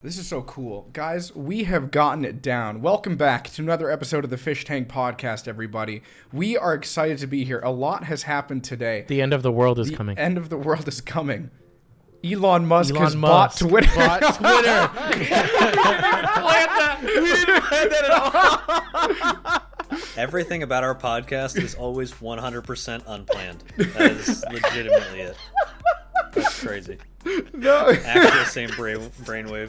This is so cool. Guys, we have gotten it down. Welcome back to another episode of the Fish Tank Podcast, everybody. We are excited to be here. A lot has happened today. The end of the world is coming. The end of the world is coming. Elon Musk has bought Twitter. We didn't plan that at all. Everything about our podcast is always 100% unplanned. That is legitimately it. That's crazy. No. Actually, same brainwave.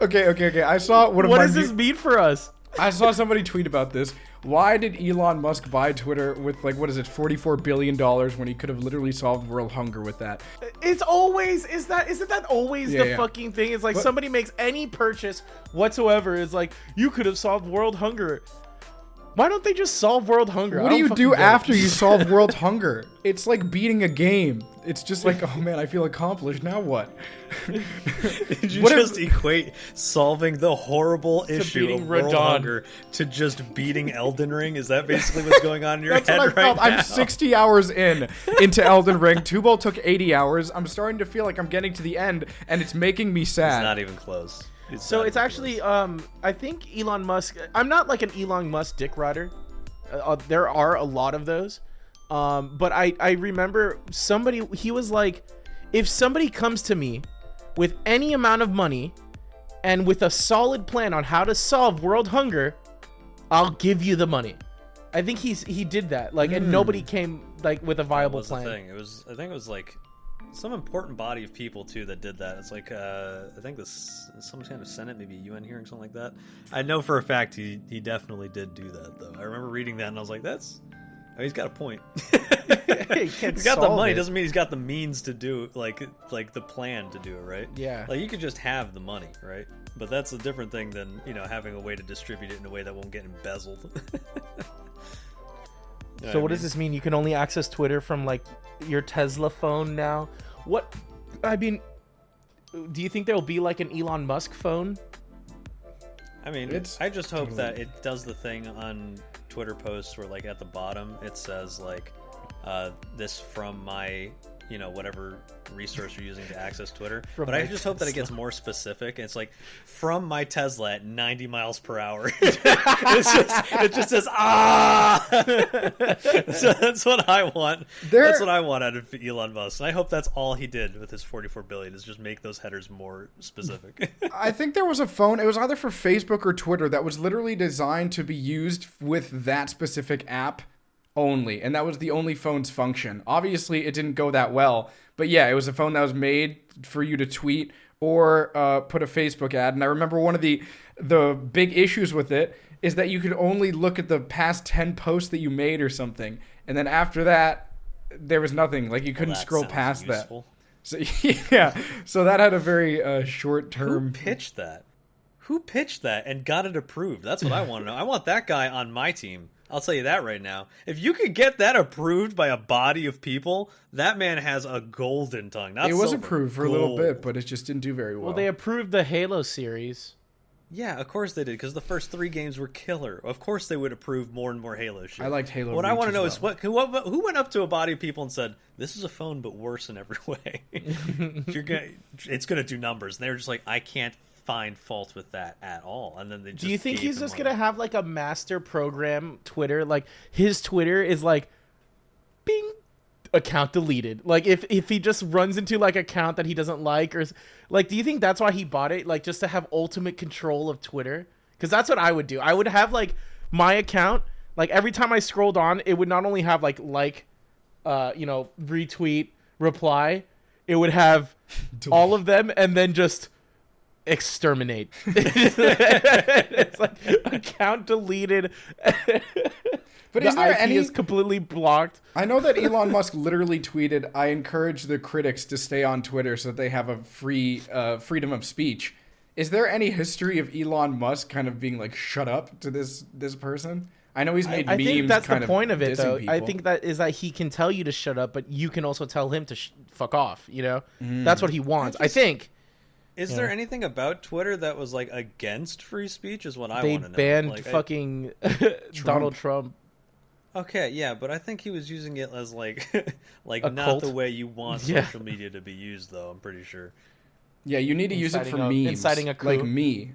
Okay. I saw one of What my does this mean for us? I saw somebody tweet about this. Why did Elon Musk buy Twitter with $44 billion when he could have literally solved world hunger with that? It's always isn't that always the fucking thing? It's like somebody makes any purchase whatsoever. It's like you could have solved world hunger. Why don't they just solve world hunger? What do you do after you solve world hunger? It's like beating a game. It's just like, oh man, I feel accomplished. Now what? Did you just equate solving the horrible issue of world hunger to just beating Elden Ring? Is that basically what's going on in your head right now? That's what I felt. I'm 60 hours into Elden Ring. Tubal took 80 hours. I'm starting to feel like I'm getting to the end, and it's making me sad. It's not even close. It's actually, I think Elon Musk, I'm not like an Elon Musk dick rider. There are a lot of those. But I remember he was like, if somebody comes to me with any amount of money and with a solid plan on how to solve world hunger, I'll give you the money. I think he did that. And nobody came with a viable plan. I think it was like some important body of people too that did that. It's like I think this some kind of Senate, maybe a UN hearing, something like that. I know for a fact he definitely did do that though. I remember reading that and I was like, he's got a point. He's got the money, doesn't mean he's got the means to do like the plan to do it, right? Yeah. Like you could just have the money, right? But that's a different thing than, having a way to distribute it in a way that won't get embezzled. So what does this mean? You can only access Twitter from your Tesla phone now? Do you think there'll be an Elon Musk phone? I mean, I just hope that it does the thing on Twitter posts where at the bottom it says this from my whatever resource you're using to access Twitter. But I just hope that it gets more specific. And it's from my Tesla at 90 miles per hour. it just says So that's what I want. That's what I want out of Elon Musk. And I hope that's all he did with his 44 billion is just make those headers more specific. I think there was a phone. It was either for Facebook or Twitter that was literally designed to be used with that specific app only, and that was the only phone's function. Obviously it didn't go that well, but yeah, it was a phone that was made for you to tweet or put a Facebook ad. And I remember one of the big issues with it is that you could only look at the past 10 posts that you made or something, and then after that there was nothing. You couldn't scroll past useful. That. So yeah, so that had a very short term. Who pitched that and got it approved? That's what I want to know. I want that guy on my team. I'll tell you that right now. If you could get that approved by a body of people, that man has a golden tongue. It was approved for a little bit, but it just didn't do very well. Well, they approved the Halo series. Yeah, of course they did, because the first 3 games were killer. Of course they would approve more and more Halo shit. I liked Halo. What I want to know is who went up to a body of people and said, "This is a phone, but worse in every way. It's gonna do numbers." And they were just like, "I can't find fault with that at all." And then they just do you think he's just gonna have a master program Twitter? His Twitter is bing, account deleted. If he just runs into account that he doesn't or do you think that's why he bought it, just to have ultimate control of Twitter? Because that's what I would do. I would have my account, every time I scrolled on, it would not only have retweet, reply, it would have all of them, and then just exterminate. It's account deleted. But is there IP is completely blocked. I know that Elon Musk literally tweeted, "I encourage the critics to stay on Twitter so that they have a free freedom of speech." Is there any history of Elon Musk kind of being shut up to this person? I know he's made memes. I think that's the point of it, though. People. I think that he can tell you to shut up, but you can also tell him to fuck off. That's what he wants. I think. Is there anything about Twitter that was against free speech? Is what I want to know. They banned fucking Donald Trump. Okay, yeah, but I think he was using it as not cult? the way you want social media to be used, though. I'm pretty sure. Yeah, you need to use it for memes. Inciting a coup. Like me.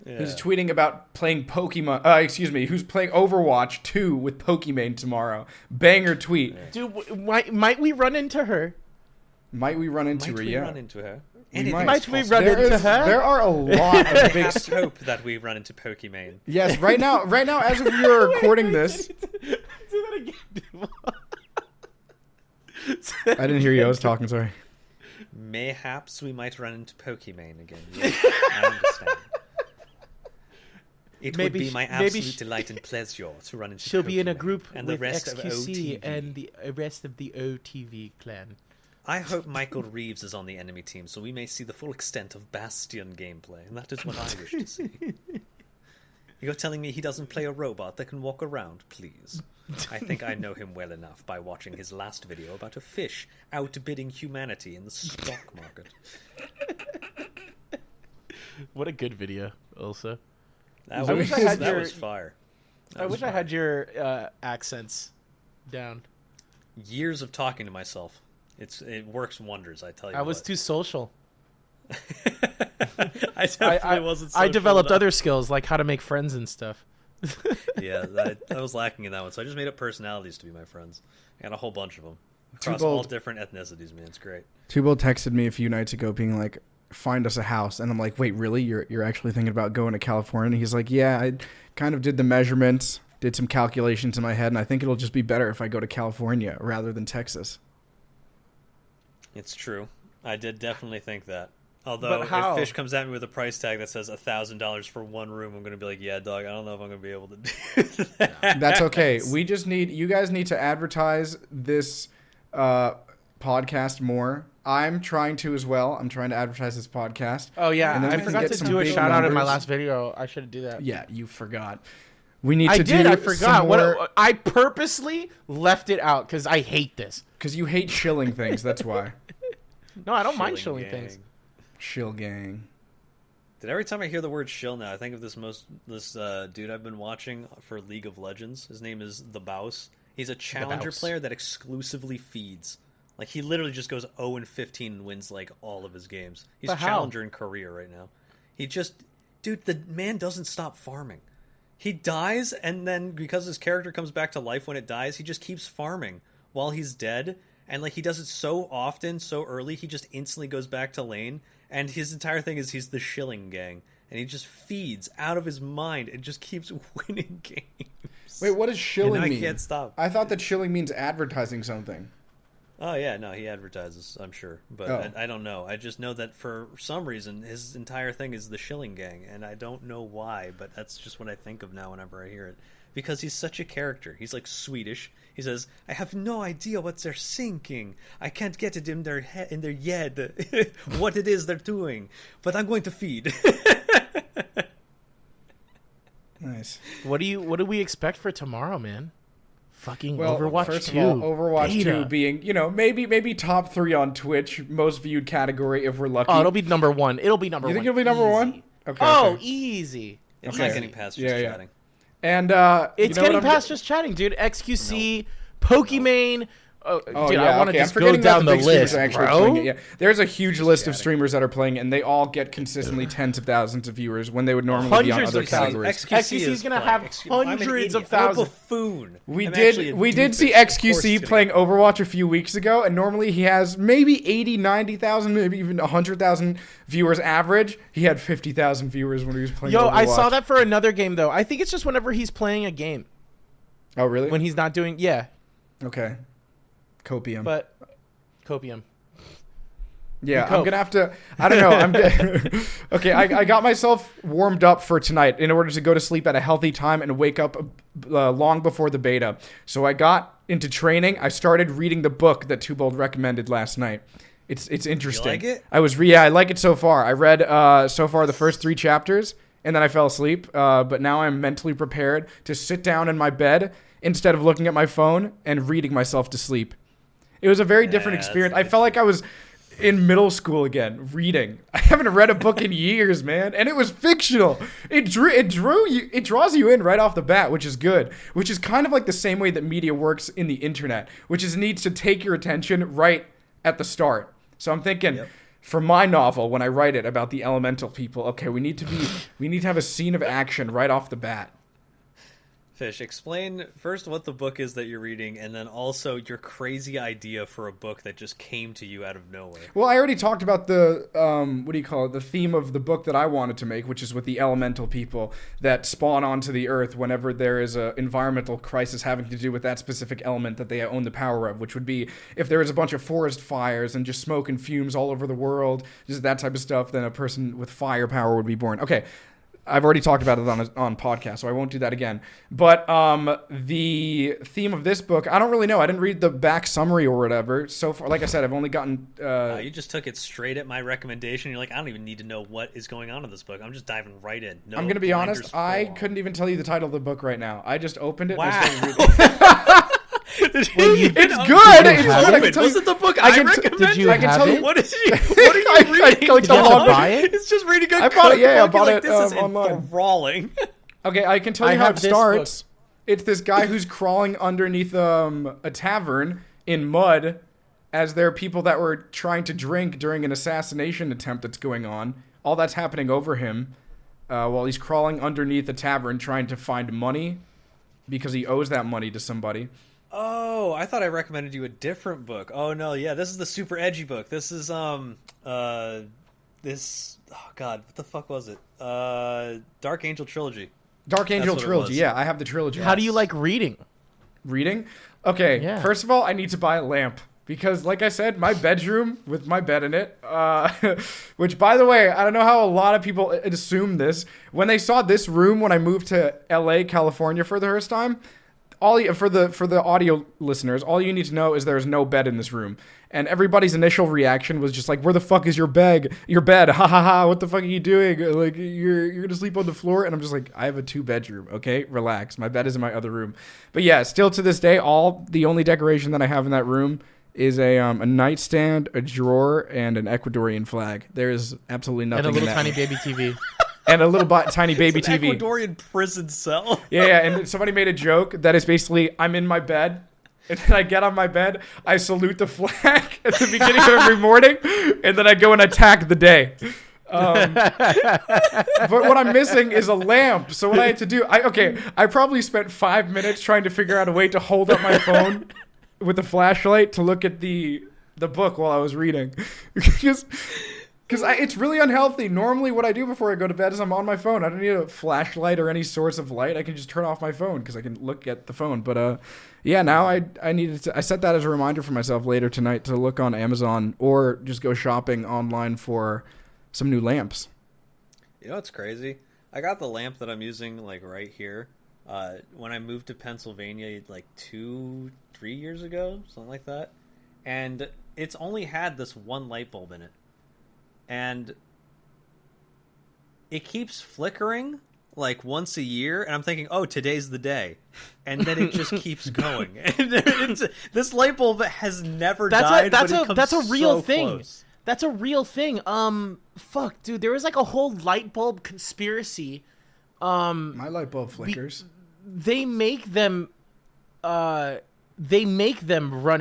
Yeah. Who's tweeting about playing Pokemon, who's playing Overwatch 2 with Pokimane tomorrow. Banger tweet. Dude, might we run into her? Might we run into her? Yeah. Run into her? Might we run into her? There are a lot of big... Let's hope that we run into Pokimane. Yes, right now, as of we are recording this... Do that again. I didn't hear you. I was talking, sorry. Mayhaps we might run into Pokimane again. Yeah, I understand. It would be my absolute delight and pleasure to run into She'll Pokimane be in a group and with the rest XQC of OTV. and the rest of the OTV clan. I hope Michael Reeves is on the enemy team so we may see the full extent of Bastion gameplay, and that is what I wish to see. You're telling me he doesn't play a robot that can walk around, please? I think I know him well enough by watching his last video about a fish outbidding humanity in the stock market. What a good video, also. That was fire. I wish I had your accents down. Years of talking to myself. It works wonders, I tell you. I was too social. I definitely wasn't social I developed enough. other skills, like how to make friends and stuff. Yeah, I was lacking in that one, so I just made up personalities to be my friends. I got a whole bunch of them. Across all different ethnicities, man. It's great. Tubold texted me a few nights ago being like, find us a house. And I'm like, wait, really? You're actually thinking about going to California? And he's like, yeah, I kind of did the measurements, did some calculations in my head, and I think it'll just be better if I go to California rather than Texas. It's true. I did definitely think that. Although, if Phish comes at me with a price tag that says $1,000 for one room, I'm going to be like, yeah, dog, I don't know if I'm going to be able to do that. That's okay. You guys need to advertise this podcast more. I'm trying to as well. I'm trying to advertise this podcast. Oh, yeah. I forgot to do a shout out in my last video. I should do that. Yeah, you forgot. We need to I forgot. I purposely left it out because I hate this. Because you hate shilling things. That's why. No, I don't mind shilling things. Shill gang. Dude, every time I hear the word shill now, I think of this dude I've been watching for League of Legends. His name is The Bouse. He's a challenger player that exclusively feeds. Like, he literally just goes 0-15 and wins, like, all of his games. He's a challenger in Korea right now. Dude, the man doesn't stop farming. He dies, and then because his character comes back to life when it dies, he just keeps farming while he's dead. And, like, he does it so often, so early, he just instantly goes back to lane. And his entire thing is he's the shilling gang. And he just feeds out of his mind and just keeps winning games. Wait, what does shilling mean? I can't stop. I thought that shilling means advertising something. Oh, yeah, no, he advertises, I'm sure. But I don't know. I just know that for some reason, his entire thing is the shilling gang. And I don't know why, but that's just what I think of now whenever I hear it. Because he's such a character. He's, like, Swedish. He says, I have no idea what they're thinking. I can't get it in their head, in their yed, what it is they're doing. But I'm going to feed. Nice. What do we expect for tomorrow, man? Fucking Overwatch 2. First of all, Overwatch 2 being, maybe top 3 on Twitch, most viewed category if we're lucky. Oh, it'll be number 1. It'll be number 1. You think it'll be number 1? Okay. Oh, easy. It's not getting past just chatting. And it's getting past just chatting, dude. XQC, Pokimane. Dude, I want to just go down the list, bro. Yeah, there's a huge list of streamers that are playing, and they all get consistently tens of thousands of viewers when they would normally be on other categories. XQC is going to have hundreds of thousands. Buffoon. We did see XQC playing Overwatch a few weeks ago, and normally he has maybe 80, 90,000, maybe even 100,000 viewers average. He had 50,000 viewers when he was playing Overwatch. I saw that for another game, though. I think it's just whenever he's playing a game. Oh, really? When he's not doing... Yeah. Okay. Copium. But copium. Yeah, I'm gonna have to. I don't know. Okay. I got myself warmed up for tonight in order to go to sleep at a healthy time and wake up long before the beta. So I got into training. I started reading the book that Tubold recommended last night. It's interesting. You like it? I like it so far. I read so far the first 3 chapters and then I fell asleep. But now I'm mentally prepared to sit down in my bed instead of looking at my phone and reading myself to sleep. It was a very different experience. I felt like I was in middle school again, reading. I haven't read a book in years, man, and it was fictional. It draws you in right off the bat, which is good. Which is kind of like the same way that media works in the internet, which is needs to take your attention right at the start. So I'm thinking, for my novel when I write it about the elemental people. Okay, we need to have a scene of action right off the bat. Phish, explain first what the book is that you're reading, and then also your crazy idea for a book that just came to you out of nowhere. Well, I already talked about the, the theme of the book that I wanted to make, which is with the elemental people that spawn onto the earth whenever there is an environmental crisis having to do with that specific element that they own the power of, which would be if there is a bunch of forest fires and just smoke and fumes all over the world, just that type of stuff, then a person with firepower would be born. Okay. I've already talked about it on podcast, so I won't do that again. But the theme of this book, I don't really know. I didn't read the back summary or whatever. So far, like I said, I've only gotten... you just took it straight at my recommendation. You're like, I don't even need to know what is going on in this book. I'm just diving right in. No, I'm going to be honest. I couldn't even tell you the title of the book right now. I just opened it wow. and I started reading. It's good. It's good. Was it the book I recommended? Did you have it? What are you reading? Did you have to buy it? It's just reading a I bought it. Yeah, I bought like, it this is online. Enthralling. Okay, I can tell you how it starts. It's this guy who's crawling underneath a tavern in mud, as there are people that were trying to drink during an assassination attempt that's going on. All that's happening over him while he's crawling underneath a tavern trying to find money because he owes that money to somebody. Oh, I thought I recommended you a different book. Oh no, yeah, this is the super edgy book. This is this, oh god, what the fuck was it? Dark Angel Trilogy. Dark Angel Trilogy. Yeah, I have the trilogy. How do you like reading? Reading? Okay, First of all, I need to buy a lamp. Because, like I said, my bedroom with my bed in it, which, by the way, I don't know how a lot of people assume this. When they saw this room when I moved to LA, California for the first time, for the audio listeners, all you need to know is there's no bed in this room. And everybody's initial reaction was just like, where the fuck is your bed? Ha ha ha, what the fuck are you doing? Like, you're going to sleep on the floor? And I'm just like, I have a 2-bedroom, okay? Relax. My bed is in my other room. But yeah, still to this day, the only decoration that I have in that room is a nightstand, a drawer, and an Ecuadorian flag. There is absolutely nothing in that. And a little tiny baby TV. And a little tiny baby it's an TV. Ecuadorian prison cell. Yeah, and somebody made a joke that is basically, I'm in my bed, and then I get on my bed, I salute the flag at the beginning of every morning, and then I go and attack the day. But what I'm missing is a lamp. So what I had to do, I probably spent 5 minutes trying to figure out a way to hold up my phone with a flashlight to look at the book while I was reading. Because it's really unhealthy. Normally what I do before I go to bed is I'm on my phone. I don't need a flashlight or any source of light. I can just turn off my phone because I can look at the phone. But now I set that as a reminder for myself later tonight to look on Amazon or just go shopping online for some new lamps. You know what's crazy? I got the lamp that I'm using like right here. When I moved to Pennsylvania like 2-3 years ago, something like that. And it's only had this one light bulb in it. And it keeps flickering like once a year, and I'm thinking, oh, today's the day. And then it just keeps going. And this light bulb has never died, that's a real thing. Close. That's a real thing. Fuck, dude, there was like a whole light bulb conspiracy. My light bulb flickers. They make them run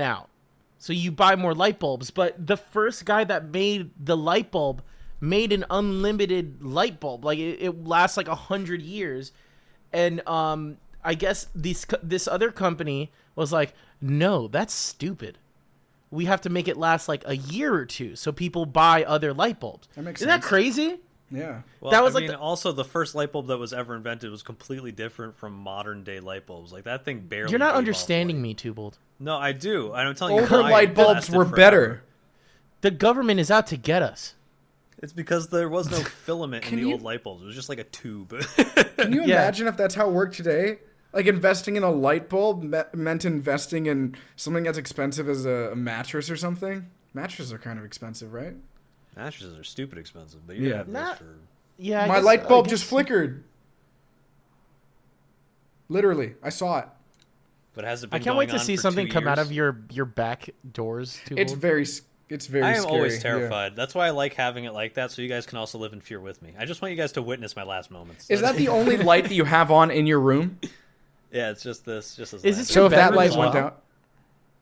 out. So you buy more light bulbs, but the first guy that made the light bulb made an unlimited light bulb. Like it lasts like 100 years. And I guess this other company was like, no, that's stupid. We have to make it last like a year or two so people buy other light bulbs. Isn't that crazy? Yeah. Well, that was also the first light bulb that was ever invented was completely different from modern day light bulbs. Like that thing barely. You're not understanding me, Tubold. No, I do. I'm telling you. Older light bulbs were better. The government is out to get us. It's because there was no filament in the old light bulbs. It was just like a tube. Can you imagine if that's how it worked today? Like investing in a light bulb meant investing in something as expensive as a mattress or something? Mattresses are kind of expensive, right? Mattresses are stupid expensive, but you have those for... Yeah, my light bulb just flickered. Literally, I saw it. But has it been I can't wait to see something come out of your back doors. It's very scary. I am always terrified. Yeah. That's why I like having it like that, so you guys can also live in fear with me. I just want you guys to witness my last moments. Is that the only light that you have on in your room? Yeah, it's just this. Is this so if that light went out?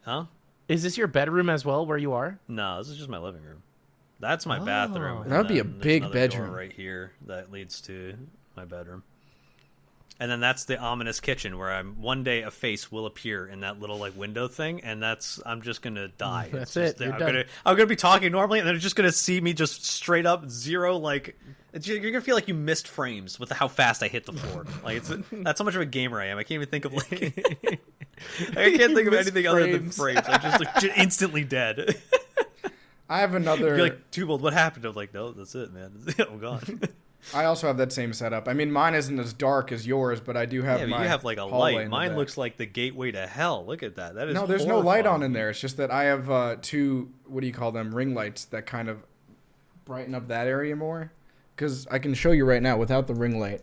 Huh? Is this your bedroom as well, where you are? No, this is just my living room. That's my bathroom. That would be a and then big there's another door bedroom right here that leads to my bedroom. And then that's the ominous kitchen where one day a face will appear in that little like window thing, and I'm just gonna die. That's it. I'm gonna be talking normally, and then it's just gonna see me just straight up zero. Like you're gonna feel like you missed frames with how fast I hit the floor. Like that's how much of a gamer I am. I can't even think of like I can't think of anything other than frames. I'm just like instantly dead. I have another. You're like, Too Bold, what happened? I'm like, no, that's it, man. I'm gone. I also have that same setup. I mean, mine isn't as dark as yours, but I do have but my you have like a light. Mine looks like the gateway to hell. Look at that. That is no, there's no light on in there. It's just that I have two, what do you call them, ring lights that kind of brighten up that area more. Because I can show you right now without the ring light.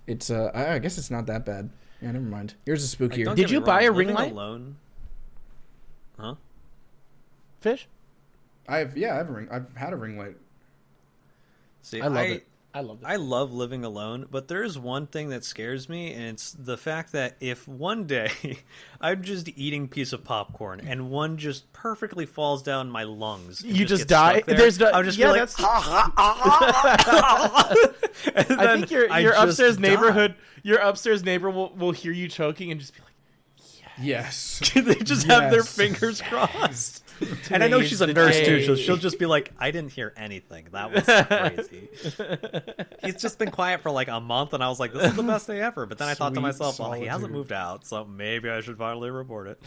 It's I guess it's not that bad. Yeah, never mind. Yours is spookier. Like, did you buy a ring light? Alone? Huh? Fish? I've had a ring light. See, I love it. I love it. I love living alone, but there's one thing that scares me, and it's the fact that if one day I'm just eating a piece of popcorn and one just perfectly falls down my lungs, you just die. There's no. I'll just be like, I think your upstairs neighborhood, your upstairs neighbor will hear you choking and just be like, yes. They just have their fingers crossed. And I know she's a nurse too, so she'll just be like, I didn't hear anything. That was crazy. He's just been quiet for like a month, and I was like, this is the best day ever. But then I thought to myself, well, he hasn't moved out, so maybe I should finally report it.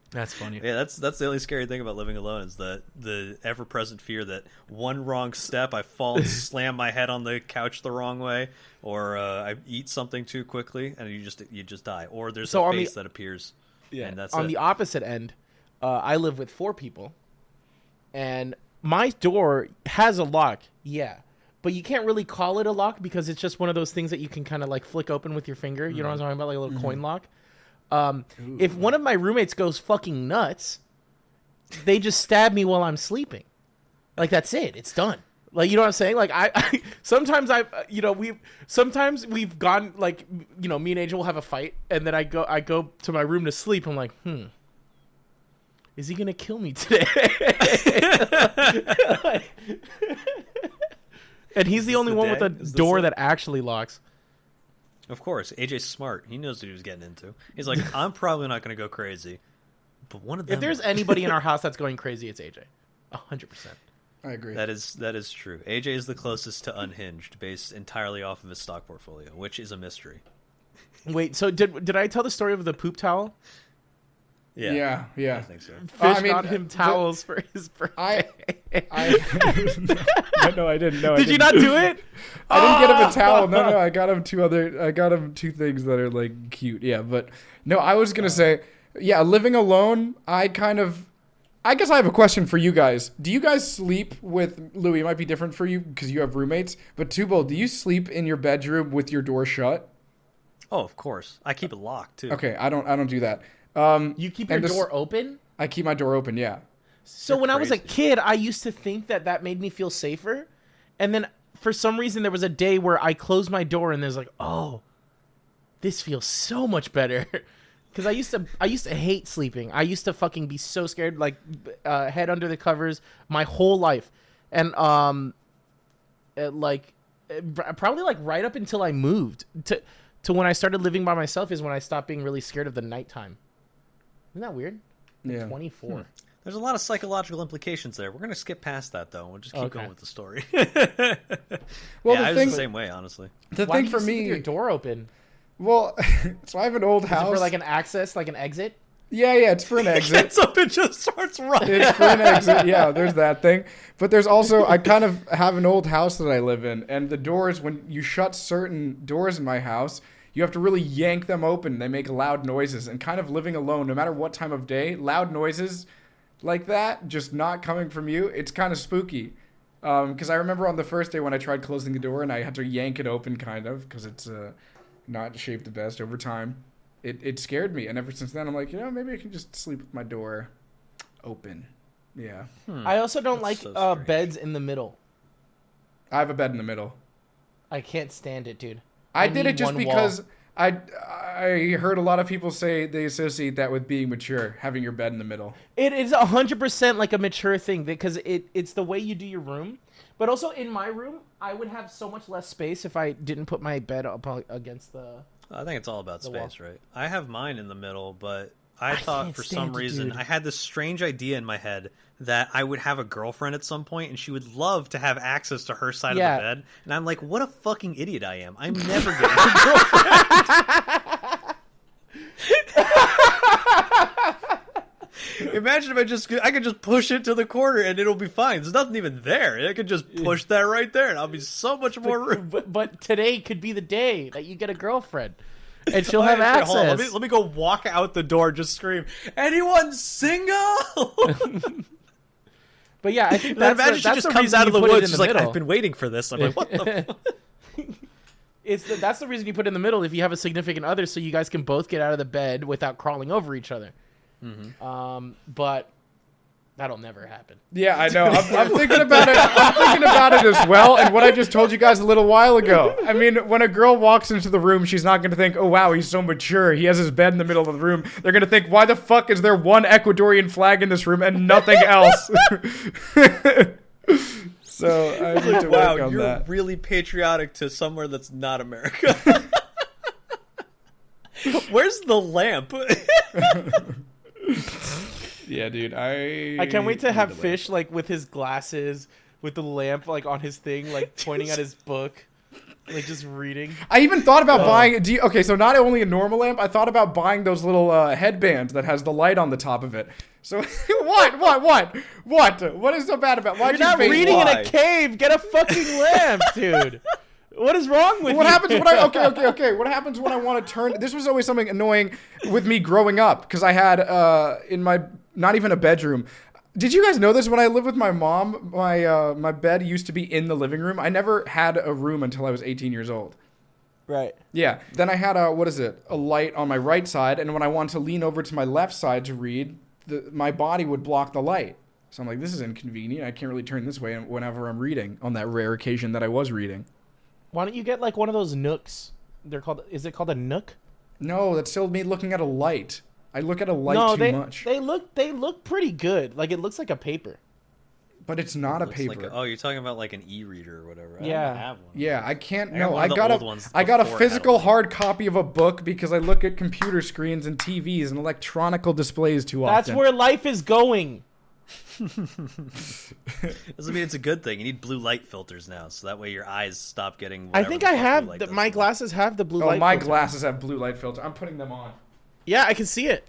That's funny. Yeah, that's the only scary thing about living alone is the ever-present fear that one wrong step, I fall and slam my head on the couch the wrong way, or I eat something too quickly, and you just die. Or there's a face that appears. Yeah. And that's on the opposite end, I live with 4 people, and my door has a lock, but you can't really call it a lock because it's just one of those things that you can kind of like flick open with your finger. You know what I'm talking about, like a little coin lock. If one of my roommates goes fucking nuts, they just stab me while I'm sleeping. Like that's it. It's done. Like, you know what I'm saying? Like sometimes we've gone like, me and Angel will have a fight, and then I go to my room to sleep. I'm like, is he gonna kill me today? And he's the only one with a door that actually locks. Of course, AJ's smart. He knows what he was getting into. He's like, I'm probably not gonna go crazy, but one of them. If there's anybody in our house that's going crazy, it's AJ. 100%. I agree. That is true. AJ is the closest to unhinged, based entirely off of his stock portfolio, which is a mystery. Wait, so did I tell the story of the poop towel? Yeah. I think so. Fish got him towels for his birthday. No, I didn't. No, did you not do it? I didn't get him a towel. No, I got him two things that are like cute. Yeah, but no, I was gonna say, living alone. I guess I have a question for you guys. Do you guys sleep with Louis? It might be different for you because you have roommates. But Tubal, do you sleep in your bedroom with your door shut? Oh, of course. I keep it locked too. Okay, I don't do that. You keep your door open? I keep my door open. Yeah. So when I was a kid, I used to think that made me feel safer, and then for some reason there was a day where I closed my door and there's like, oh, this feels so much better. Because I used to hate sleeping. I used to fucking be so scared, like head under the covers my whole life, and probably like right up until I moved to when I started living by myself is when I stopped being really scared of the nighttime. Isn't that weird? Yeah. 24. There's a lot of psychological implications there. We're gonna skip past that though. We'll just keep going with the story. Well, I was the same way, honestly. The Why thing do for you sleep me, with your door open. Well, so I have an old house. Is it for like an access, like an exit? Yeah, it's for an exit. Gets up and just starts running. It's for an exit. Yeah, there's that thing. But there's also, I kind of have an old house that I live in, and the doors, when you shut certain doors in my house, you have to really yank them open. They make loud noises, and kind of living alone, no matter what time of day, loud noises like that, just not coming from you, it's kind of spooky. Because I remember on the first day when I tried closing the door and I had to yank it open kind of, because it's not shaped the best over time. It scared me, and ever since then I'm like, maybe I can just sleep with my door open. Yeah. I also don't like beds in the middle. I have a bed in the middle. I can't stand it, dude. I did it just because I I heard a lot of people say they associate that with being mature, having your bed in the middle. It is 100% like a mature thing because it's the way you do your room. But also in my room, I would have so much less space if I didn't put my bed up against the. I think it's all about space, wall. right? I have mine in the middle, but I thought for some reason dude. I had this strange idea in my head that I would have a girlfriend at some point and she would love to have access to her side of the bed. And I'm like, what a fucking idiot I am. I'm never getting a girlfriend. Imagine if I could just push it to the corner and it'll be fine. There's nothing even there. I could just push that right there and I'll be so much more room. But today could be the day that you get a girlfriend. And she'll have access. Hold on, let me go walk out the door, just scream, anyone single? But yeah, I think that's imagine she just comes out of the woods. She's like, I've been waiting for this. I'm like, what the fuck? That's the reason you put it in the middle if you have a significant other, so you guys can both get out of the bed without crawling over each other. Mm-hmm. But that'll never happen. Yeah, I know. I'm thinking about it. I'm thinking about it as well. And what I just told you guys a little while ago. I mean, when a girl walks into the room, she's not going to think, "Oh wow, he's so mature. He has his bed in the middle of the room." They're going to think, "Why the fuck is there one Ecuadorian flag in this room and nothing else?" So I need to work on you're that. Really patriotic to somewhere that's not America. Where's the lamp? Yeah, dude, I can't wait to have Phish like with his glasses, with the lamp like on his thing, like pointing at his book, like just reading. I even thought about buying. Okay, so not only a normal lamp, I thought about buying those little headbands that has the light on the top of it. So what is so bad about? Why'd You're not reading in a cave. Get a fucking lamp, dude. What is wrong with you? What happens when okay. What happens when I want to turn? This was always something annoying with me growing up because I had in my not even a bedroom. Did you guys know this? When I lived with my mom, my bed used to be in the living room. I never had a room until I was 18 years old. Right. Yeah. Then I had a light on my right side, and when I wanted to lean over to my left side to read, my body would block the light. So I'm like, this is inconvenient. I can't really turn this way whenever I'm reading. On that rare occasion that I was reading. Why don't you get like one of those nooks? Is it called a nook? No, that's still me looking at a light. I look at a light too much. They look pretty good. Like it looks like a paper. But it's not a paper. You're talking about like an e-reader or whatever. Yeah. I don't have one. Yeah, I can't. I got a physical hard copy of a book because I look at computer screens and TVs and electronical displays too often. That's where life is going. Doesn't mean it's a good thing. You need blue light filters now, so that way your eyes stop getting. I think I have my glasses have the blue light. Oh, my glasses have blue light filter. I'm putting them on. Yeah, I can see it.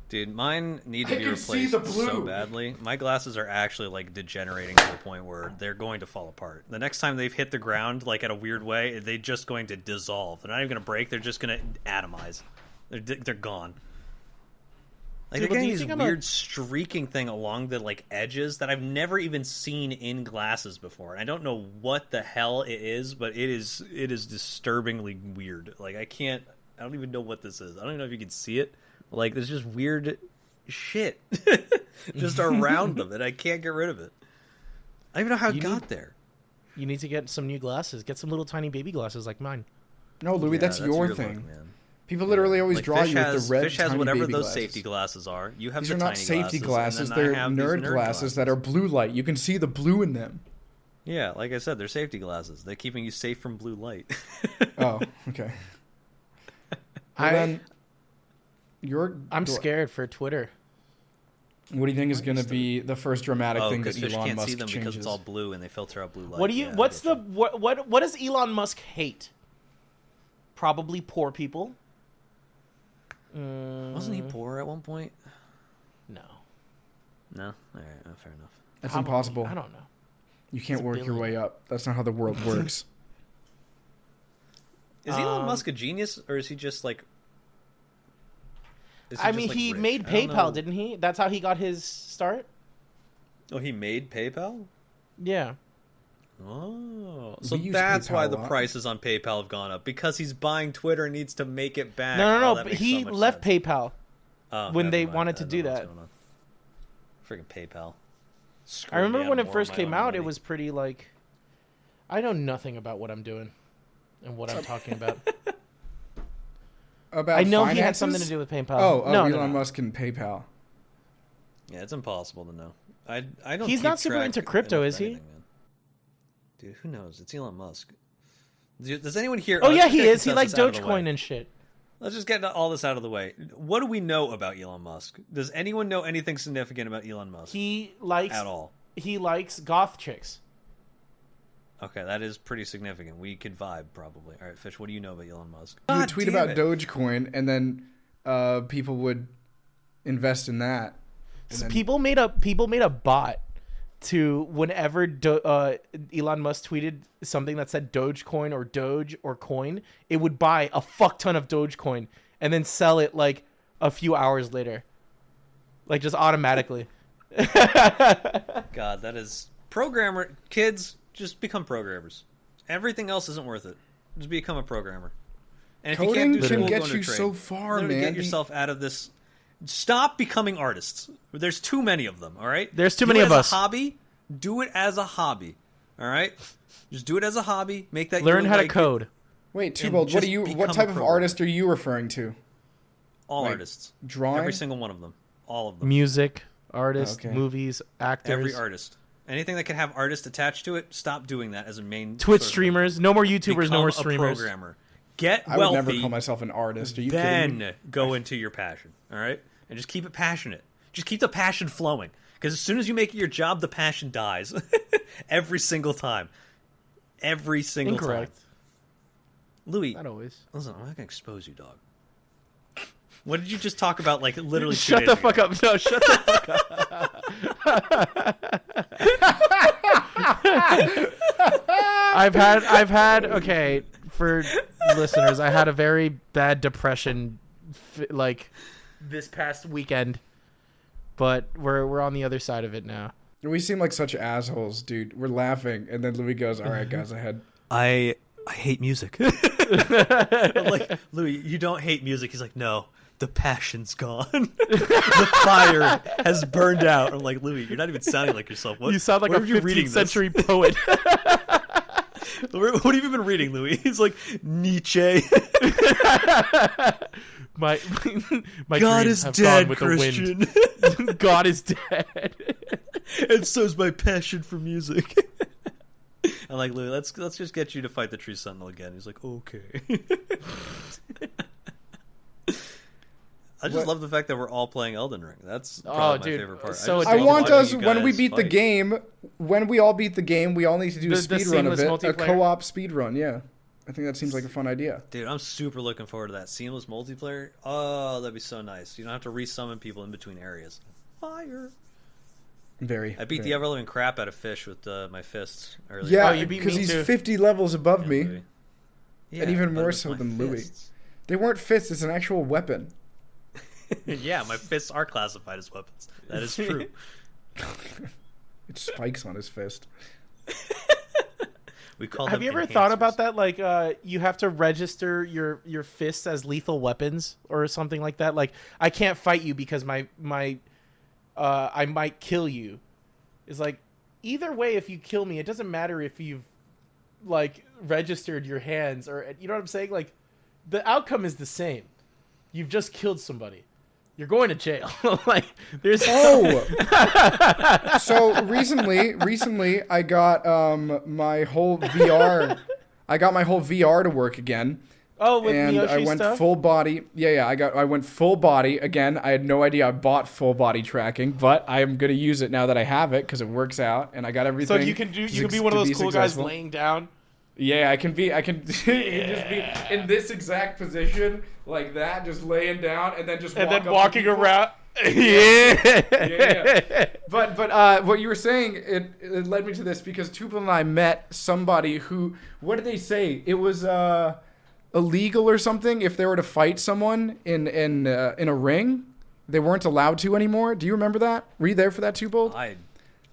Dude, mine need to be replaced so badly. My glasses are actually like degenerating to the point where they're going to fall apart. The next time they've hit the ground, like in a weird way, they're just going to dissolve. They're not even going to break. They're just going to atomize. They're gone. Like they're getting this weird streaking thing along the like edges that I've never even seen in glasses before. And I don't know what the hell it is, but it is disturbingly weird. Like I don't even know what this is. I don't even know if you can see it. Like there's just weird shit just around them, and I can't get rid of it. I don't even know how it got there. You need to get some new glasses. Get some little tiny baby glasses like mine. No, Louis, that's your thing. Look, man. People literally always draw you with the red Phish has whatever those glasses. Safety glasses are. You have these the are not tiny safety glasses. They're nerd glasses that are blue light. You can see the blue in them. Yeah, like I said, they're safety glasses. They're keeping you safe from blue light. Oh, okay. I'm scared for Twitter. What do you think is going to be the first dramatic thing that Phish Elon can't Musk see them changes? because it's all blue and they filter out blue light. What does Elon Musk hate? Probably poor people. Wasn't he poor at one point? No. No? All right, fair enough. That's impossible. I don't know. You can't work your way up. That's not how the world works. Is Elon Musk a genius, or is he just like... He made PayPal, didn't he? That's how he got his start? Oh, he made PayPal? Yeah. Oh, so that's why the prices on PayPal have gone up, because he's buying Twitter and needs to make it back. No. But he left PayPal when they wanted to do that. Freaking PayPal. I remember when it first came out, it was pretty like, I know nothing about what I'm doing and what I'm talking about. about I know finances? he had something to do with PayPal. No, no, Elon Musk and PayPal. Yeah, it's impossible to know. I don't. He's keep not super track into crypto, of is he? anything, man. Dude, who knows? It's Elon Musk. Does anyone here? Oh yeah, let's he get is. He likes consensus out of the way. Dogecoin and shit. Let's just get all this out of the way. What do we know about Elon Musk? Does anyone know anything significant about Elon Musk? He likes at all. He likes goth chicks. Okay, that is pretty significant. We could vibe probably. All right, Fish, what do you know about Elon Musk? He would God tweet damn about it. Dogecoin, and then people would invest in that. So people made a bot to whenever Elon Musk tweeted something that said Dogecoin or Doge or coin, it would buy a fuck ton of Dogecoin and then sell it like a few hours later, like just automatically. God, that is programmer kids. Just become programmers. Everything else isn't worth it. Just become a programmer. And if you Coding can't do school, can go get into you trade. so far, Literally man. Get yourself out of this. Stop becoming artists. There's too many of them. All right. There's too Do many it of as us. A hobby. Do it as a hobby. All right. Just do it as a hobby. Make that. Learn your, how to like, code. Wait, and Twobold, just what become type a of programmer. artist are you referring to? All Like, artists. drawing? Every single one of them. All of them. Music, artists, Okay. movies, actors. Every artist. Anything that can have artist attached to it, stop doing that as a main. Twitch sort of streamers. No more YouTubers. Become No more a streamers. programmer. Get I would wealthy. never call myself an artist. Are you kidding me? Then go into your passion. All right, and just keep it passionate. Just keep the passion flowing. Because as soon as you make it your job, the passion dies. Every single time. Every single Incorrect. time. Louis, Not always. listen, I'm not gonna expose you, dog. What did you just talk about? Like literally. 2 Shut days the ago? fuck up. No, shut the fuck up. I've had okay, for listeners, I had a very bad depression like this past weekend. But we're on the other side of it now. We seem like such assholes, dude. We're laughing, and then Louis goes, "All right, guys, ahead." I hate music. I'm like, Louis, you don't hate music. He's like, no, the passion's gone. The fire has burned out. I'm like, Louis, you're not even sounding like yourself. What, You sound like where a have you reading 15th this? century poet. What have you been reading, Louis? He's like, Nietzsche. my God dreams is have dead, gone with Christian. the wind. God is dead. And so's my passion for music. I'm like, Louis, let's just get you to fight the Tree Sentinel again. He's like, okay. I just love the fact that we're all playing Elden Ring. That's probably my favorite part. so just I love want watching us you when we guys beat the fight. game. When we all beat the game, we all need to do a The speed run of seamless it. A multiplayer? co-op speed run. Yeah, I think that seems like a fun idea. Dude, I'm super looking forward to that seamless multiplayer. Oh, that'd be so nice. You don't have to resummon people in between areas. Fire. Very. I beat the ever living crap out of Fish with my fists earlier. Yeah, Oh, you beat because me he's too. 50 levels above me, Louis. Yeah, and even but more with so my than Louis. fists. They weren't fists; it's an actual weapon. Yeah, my fists are classified as weapons. That is true. It spikes on his fist. We call Have them you ever thought about enhancers. that? Like, you have to register your fists as lethal weapons or something like that. Like, I can't fight you because my I might kill you. It's like, either way, if you kill me, it doesn't matter if you've like registered your hands or you know what I'm saying. Like, the outcome is the same. You've just killed somebody. You're going to jail. Like, there's Oh, so recently I got my whole VR. I got my whole VR to work again. oh with And Miyoshi I went stuff. full body. Yeah. I went full body again. I had no idea I bought full body tracking, but I am gonna use it now that I have it because it works out, and I got So everything. you can to be one of to those be cool guys successful. laying down. Yeah, I can just be in this exact position, like that, just laying down, and then just And walk then up to walking people. around. Yeah. Yeah. But what you were saying, it led me to this because Tupel and I met somebody who, what did they say? It was illegal or something if they were to fight someone in a ring. They weren't allowed to anymore. Do you remember that? Were you there for that, Tupel?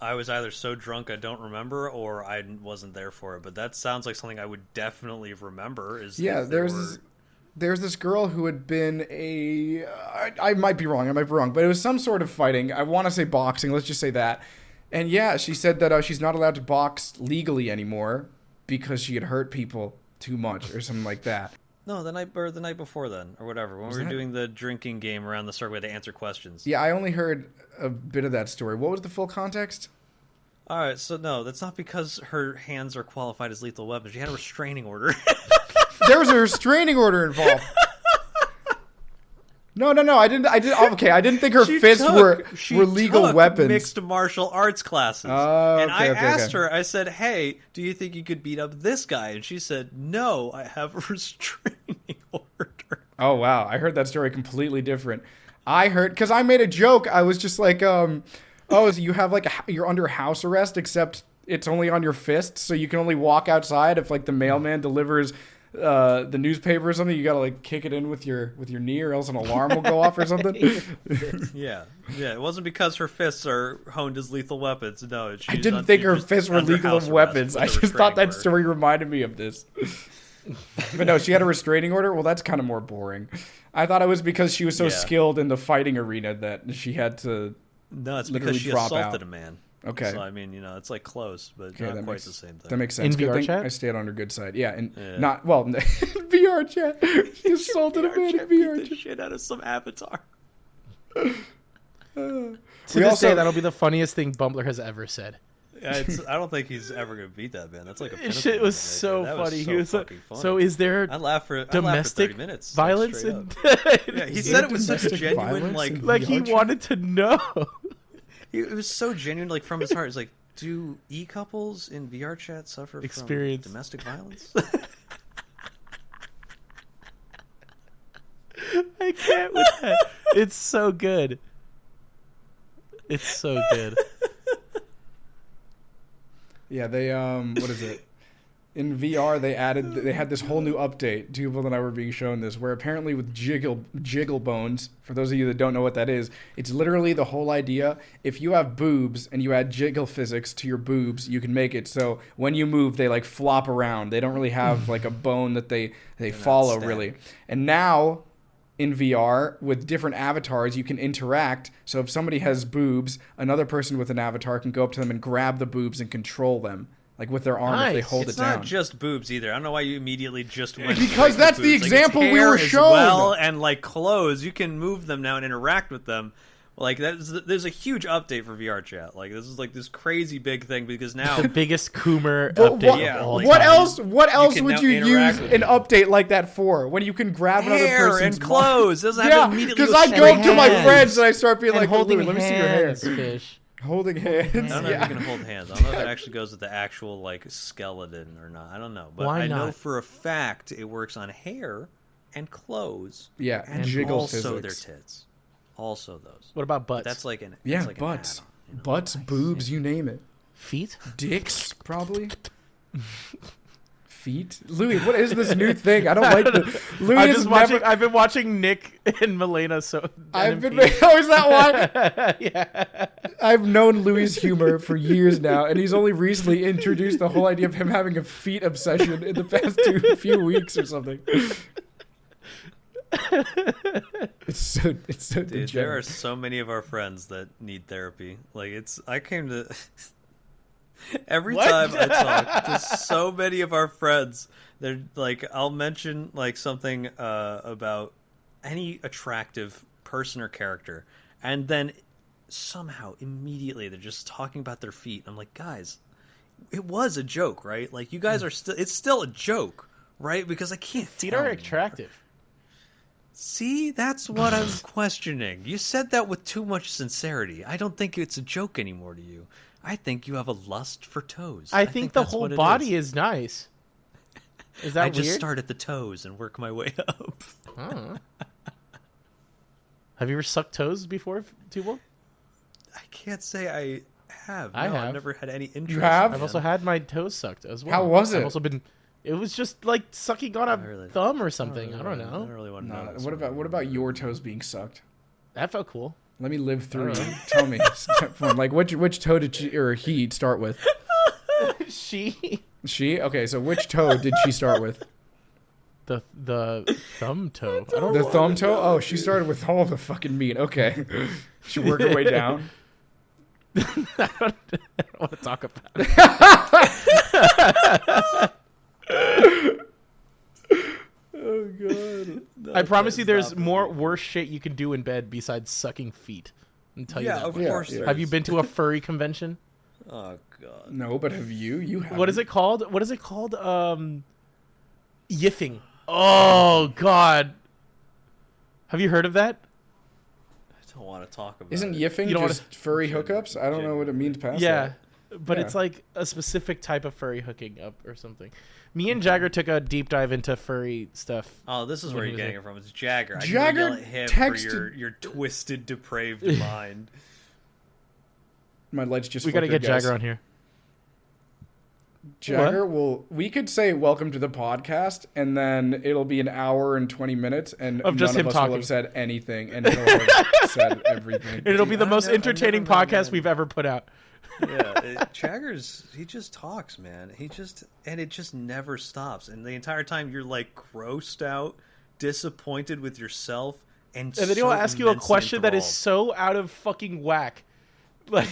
I was either so drunk I don't remember, or I wasn't there for it. But that sounds like something I would definitely remember. Yeah, there's this girl who had been I might be wrong, but it was some sort of fighting. I want to say boxing, let's just say that. And yeah, she said that she's not allowed to box legally anymore because she had hurt people too much or something like that. No, the night before then, or whatever, when we were doing the drinking game around the circle where they answer questions. Yeah, I only heard a bit of that story. What was the full context? All right, so no, that's not because her hands are qualified as lethal weapons. She had a restraining order. There was a restraining order involved. No. I didn't. Okay, I didn't think her fists were legal weapons. Mixed martial arts classes. And I asked her. I said, "Hey, do you think you could beat up this guy?" And she said, "No, I have a restraining order." Oh wow, I heard that story completely different. I heard because I made a joke. I was just like, "Oh, so you have you're under house arrest, except it's only on your fists, so you can only walk outside if like the mailman delivers." The newspaper or something, you gotta like kick it in with your knee, or else an alarm will go off or something. Yeah. It wasn't because her fists are honed as lethal weapons. No, I didn't think her fists were legal weapons. I just thought that story reminded me of this. But no, she had a restraining order. Well, that's kind of more boring. I thought it was because she was so skilled in the fighting arena that she had to. No, it's because she assaulted a man. Okay. So I mean, it's like close, but not quite the same thing. That makes sense. In VR chat, I stayed on her good side. Yeah, and not well. VR chat. She assaulted a man in VR chat. The shit out of some avatar. To this day, that'll be the funniest thing Bumbler has ever said. Yeah, I don't think he's ever gonna beat that man. That's like a shit was so funny. He was fucking funny. So is there I laughed for domestic 30 minutes, violence? Yeah, he said it with such genuine like he wanted to know. It was so genuine, like from his heart. It's like, do e-couples in VR chat suffer from domestic violence? I can't with that. It's so good. It's so good. Yeah, they what is it? In VR, they had this whole new update. People and I were being shown this, where apparently with jiggle bones, for those of you that don't know what that is, it's literally the whole idea. If you have boobs and you add jiggle physics to your boobs, you can make it so when you move, they like flop around. They don't really have like a bone that they follow really. And now in VR with different avatars, you can interact. So if somebody has boobs, another person with an avatar can go up to them and grab the boobs and control them. Like with their arm, if they hold it down. It's not just boobs either. I don't know why you immediately just went. Because that's the example we were shown. Well, and like clothes, you can move them now and interact with them. Like there's a huge update for VR chat. Like this is like this crazy big thing because now the biggest Coomer update. What else would you use an update like that for? When you can grab another person's and clothes. Doesn't have to immediately. Because I go up to my friends and I start being like, holding let me see your hair. Fish. Holding hands. I don't know if you can hold hands. I don't know if it actually goes with the actual like skeleton or not. I don't know, but I know for a fact it works on hair and clothes. Yeah, and jiggle also physics. their tits. Also those. What about butts? That's like an butts, an butts, boobs, you name it. Feet, dicks, probably. Feet, Louis. What is this new thing? I don't like this. Louis I've been watching Nick and Milena. So I've been. Oh, is that why? Yeah. I've known Louis' humor for years now, and he's only recently introduced the whole idea of him having a feet obsession in the past few weeks or something. It's so Dude, there are so many of our friends that need therapy. Like I came to every time I talk to so many of our friends, they're like, I'll mention like something about any attractive person or character, and then somehow immediately they're just talking about their feet. I'm like, guys, it was a joke, right? Like you guys are it's still a joke, right? Because I can't. Feet are attractive. See, that's what I'm questioning. You said that with too much sincerity. I don't think it's a joke anymore to you. I think you have a lust for toes. I think the whole body is nice. Is that weird? I just start at the toes and work my way up. Oh. Have you ever sucked toes before, Tubal? I can't say I have. No, I've never had any interest. You have? I've also had my toes sucked as well. How was it? I've also been. It was just like sucking on a thumb or something. I don't know. I don't really want to know. What about your toes being sucked? That felt cool. Let me live through you. Tell me. Like which toe did she or he start with? She. She? Okay, so which toe did she start with? The thumb toe. I don't the know. thumb toe? Oh, she started with all the fucking meat. Okay. She worked her way down. I don't want to talk about it. Oh I promise you, there's more worse shit you can do in bed besides sucking feet. I'll tell you that. Of course. Yeah. Have you been to a furry convention? Oh god. No, but have you? You have. What is it called? Yiffing. Oh god. Have you heard of that? I don't want to talk about Isn't it. yiffing just furry hookups? I don't know what it means past Yeah. that. But Yeah. it's like a specific type of furry hooking up or something. Me and Jagger took a deep dive into furry stuff. Oh, this is where you're getting it from. It's Jagger. I Jagger can yell at him texted- for your twisted, depraved mind. My legs just. We got to get flickered, guys. Jagger on here. Jagger we could say welcome to the podcast, and then it'll be an hour and 20 minutes, and Of just none him of us talking. will have said anything, and he'll have said everything. It'll be the I've most never entertaining met podcast him. we've ever put out. Yeah, he just talks, man. And it just never stops. And the entire time you're like grossed out, disappointed with yourself, and And then he'll ask you a question that is so out of fucking whack. Like,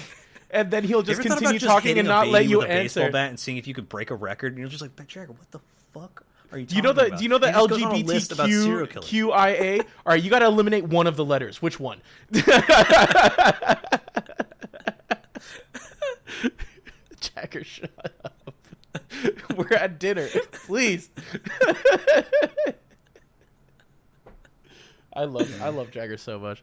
and then he'll just continue talking and not let you with a baseball answer. bat and seeing if you could break a record, and you're just like, but Jagger, what the fuck are you Do talking you know the about? Do you know the He just goes on a list about serial killers. LGBTQIA? All right, you got to eliminate one of the letters. Which one? Jagger, shut up. We're at dinner, please. I love Jagger so much.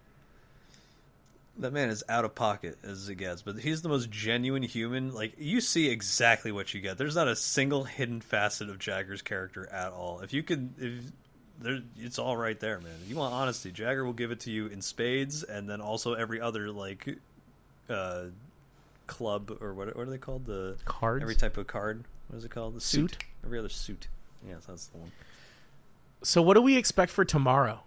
That man is out of pocket as it gets, but he's the most genuine human. Like, you see exactly what you get. There's not a single hidden facet of Jagger's character at all. It's all right there, man. If you want honesty, Jagger will give it to you in spades, and then also every other like club, or what are they called? The Cards? Every type of card. What is it called? The Suit? Every other suit. Yes, that's the one. So what do we expect for tomorrow?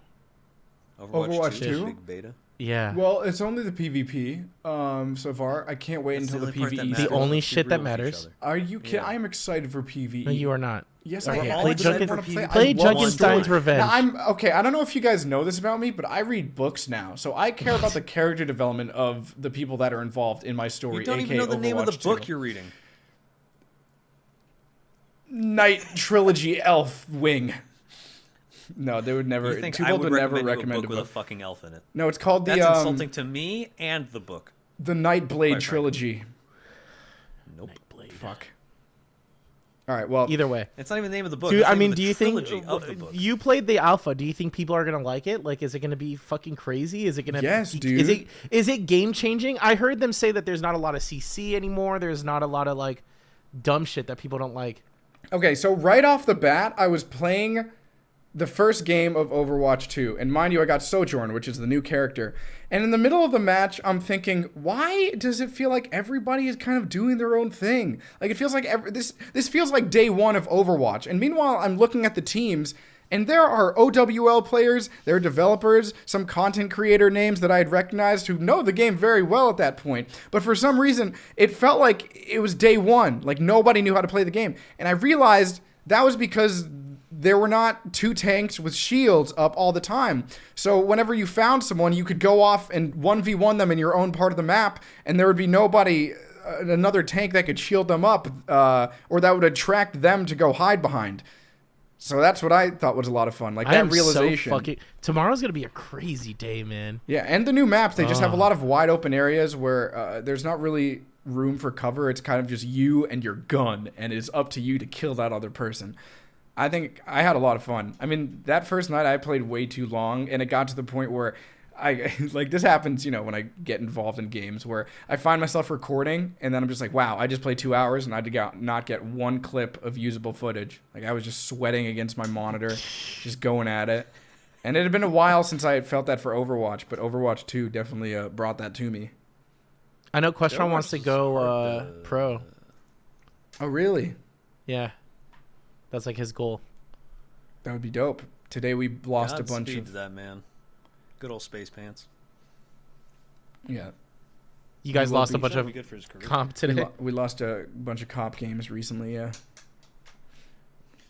Overwatch 2? Big beta. Yeah. Well, it's only the PvP so far. I can't wait That's until the the only part that PvE. matters. The only Be shit real that with matters. each other. Are you kidding? Yeah. I am excited for PvE. No, you are not. Yes, Okay, I am. play I Junkin- wanna play. Play I love Junkenstein's story. Revenge. Now, I don't know if you guys know this about me, but I read books now, so I care about the character development of the people that are involved in my story. You don't even aka know the name of the Overwatch book 2. you're reading. Knight Trilogy Elf Wing. No, they would never. You think People I would would never recommend recommend a a book with a book. fucking elf in it? No, it's called That's the insulting to me and the book. the Night Blade Quite frankly. trilogy. Nope. Fuck. All right. Well, Either way. It's not even the name of the book. Do It's the I name mean? of the Do you think trilogy of the book. you played the alpha? Do you think people are gonna like it? Like, is it gonna be fucking crazy? Is it gonna? Yes, dude. Is it game changing? I heard them say that there's not a lot of CC anymore. There's not a lot of like dumb shit that people don't like. okay, so right off the bat, I was playing the first game of Overwatch 2. And mind you, I got Sojourn, which is the new character. And in the middle of the match, I'm thinking, why does it feel like everybody is kind of doing their own thing? Like, it feels like this feels like day one of Overwatch. And meanwhile, I'm looking at the teams, and there are OWL players, there are developers, some content creator names that I had recognized who know the game very well at that point. But for some reason, it felt like it was day one. Like, nobody knew how to play the game. And I realized that was because there were not two tanks with shields up all the time. So whenever you found someone, you could go off and 1v1 them in your own part of the map, and there would be nobody, another tank that could shield them up, or that would attract them to go hide behind. So that's what I thought was a lot of fun. Like, I that am realization. so fucking. Tomorrow's gonna be a crazy day, man. Yeah, and the new maps, they just have a lot of wide open areas where there's not really room for cover. It's kind of just you and your gun, and it's up to you to kill that other person. I think I had a lot of fun. I mean, that first night I played way too long, and it got to the point where like, this happens, you know, when I get involved in games where I find myself recording, and then I'm just like, wow, I just played 2 hours, and I did not get one clip of usable footage. Like, I was just sweating against my monitor, just going at it. And it had been a while since I had felt that for Overwatch, but Overwatch 2 definitely brought that to me. I know Questron wants to is go hard pro. Oh, really? Yeah, that's like his goal. That would be dope. Today we lost a bunch Godspeed of... to that man. Good old space pants. Yeah. You guys will lost a be- bunch That'd of be good for his career. comp today. We lost a bunch of cop games recently, yeah.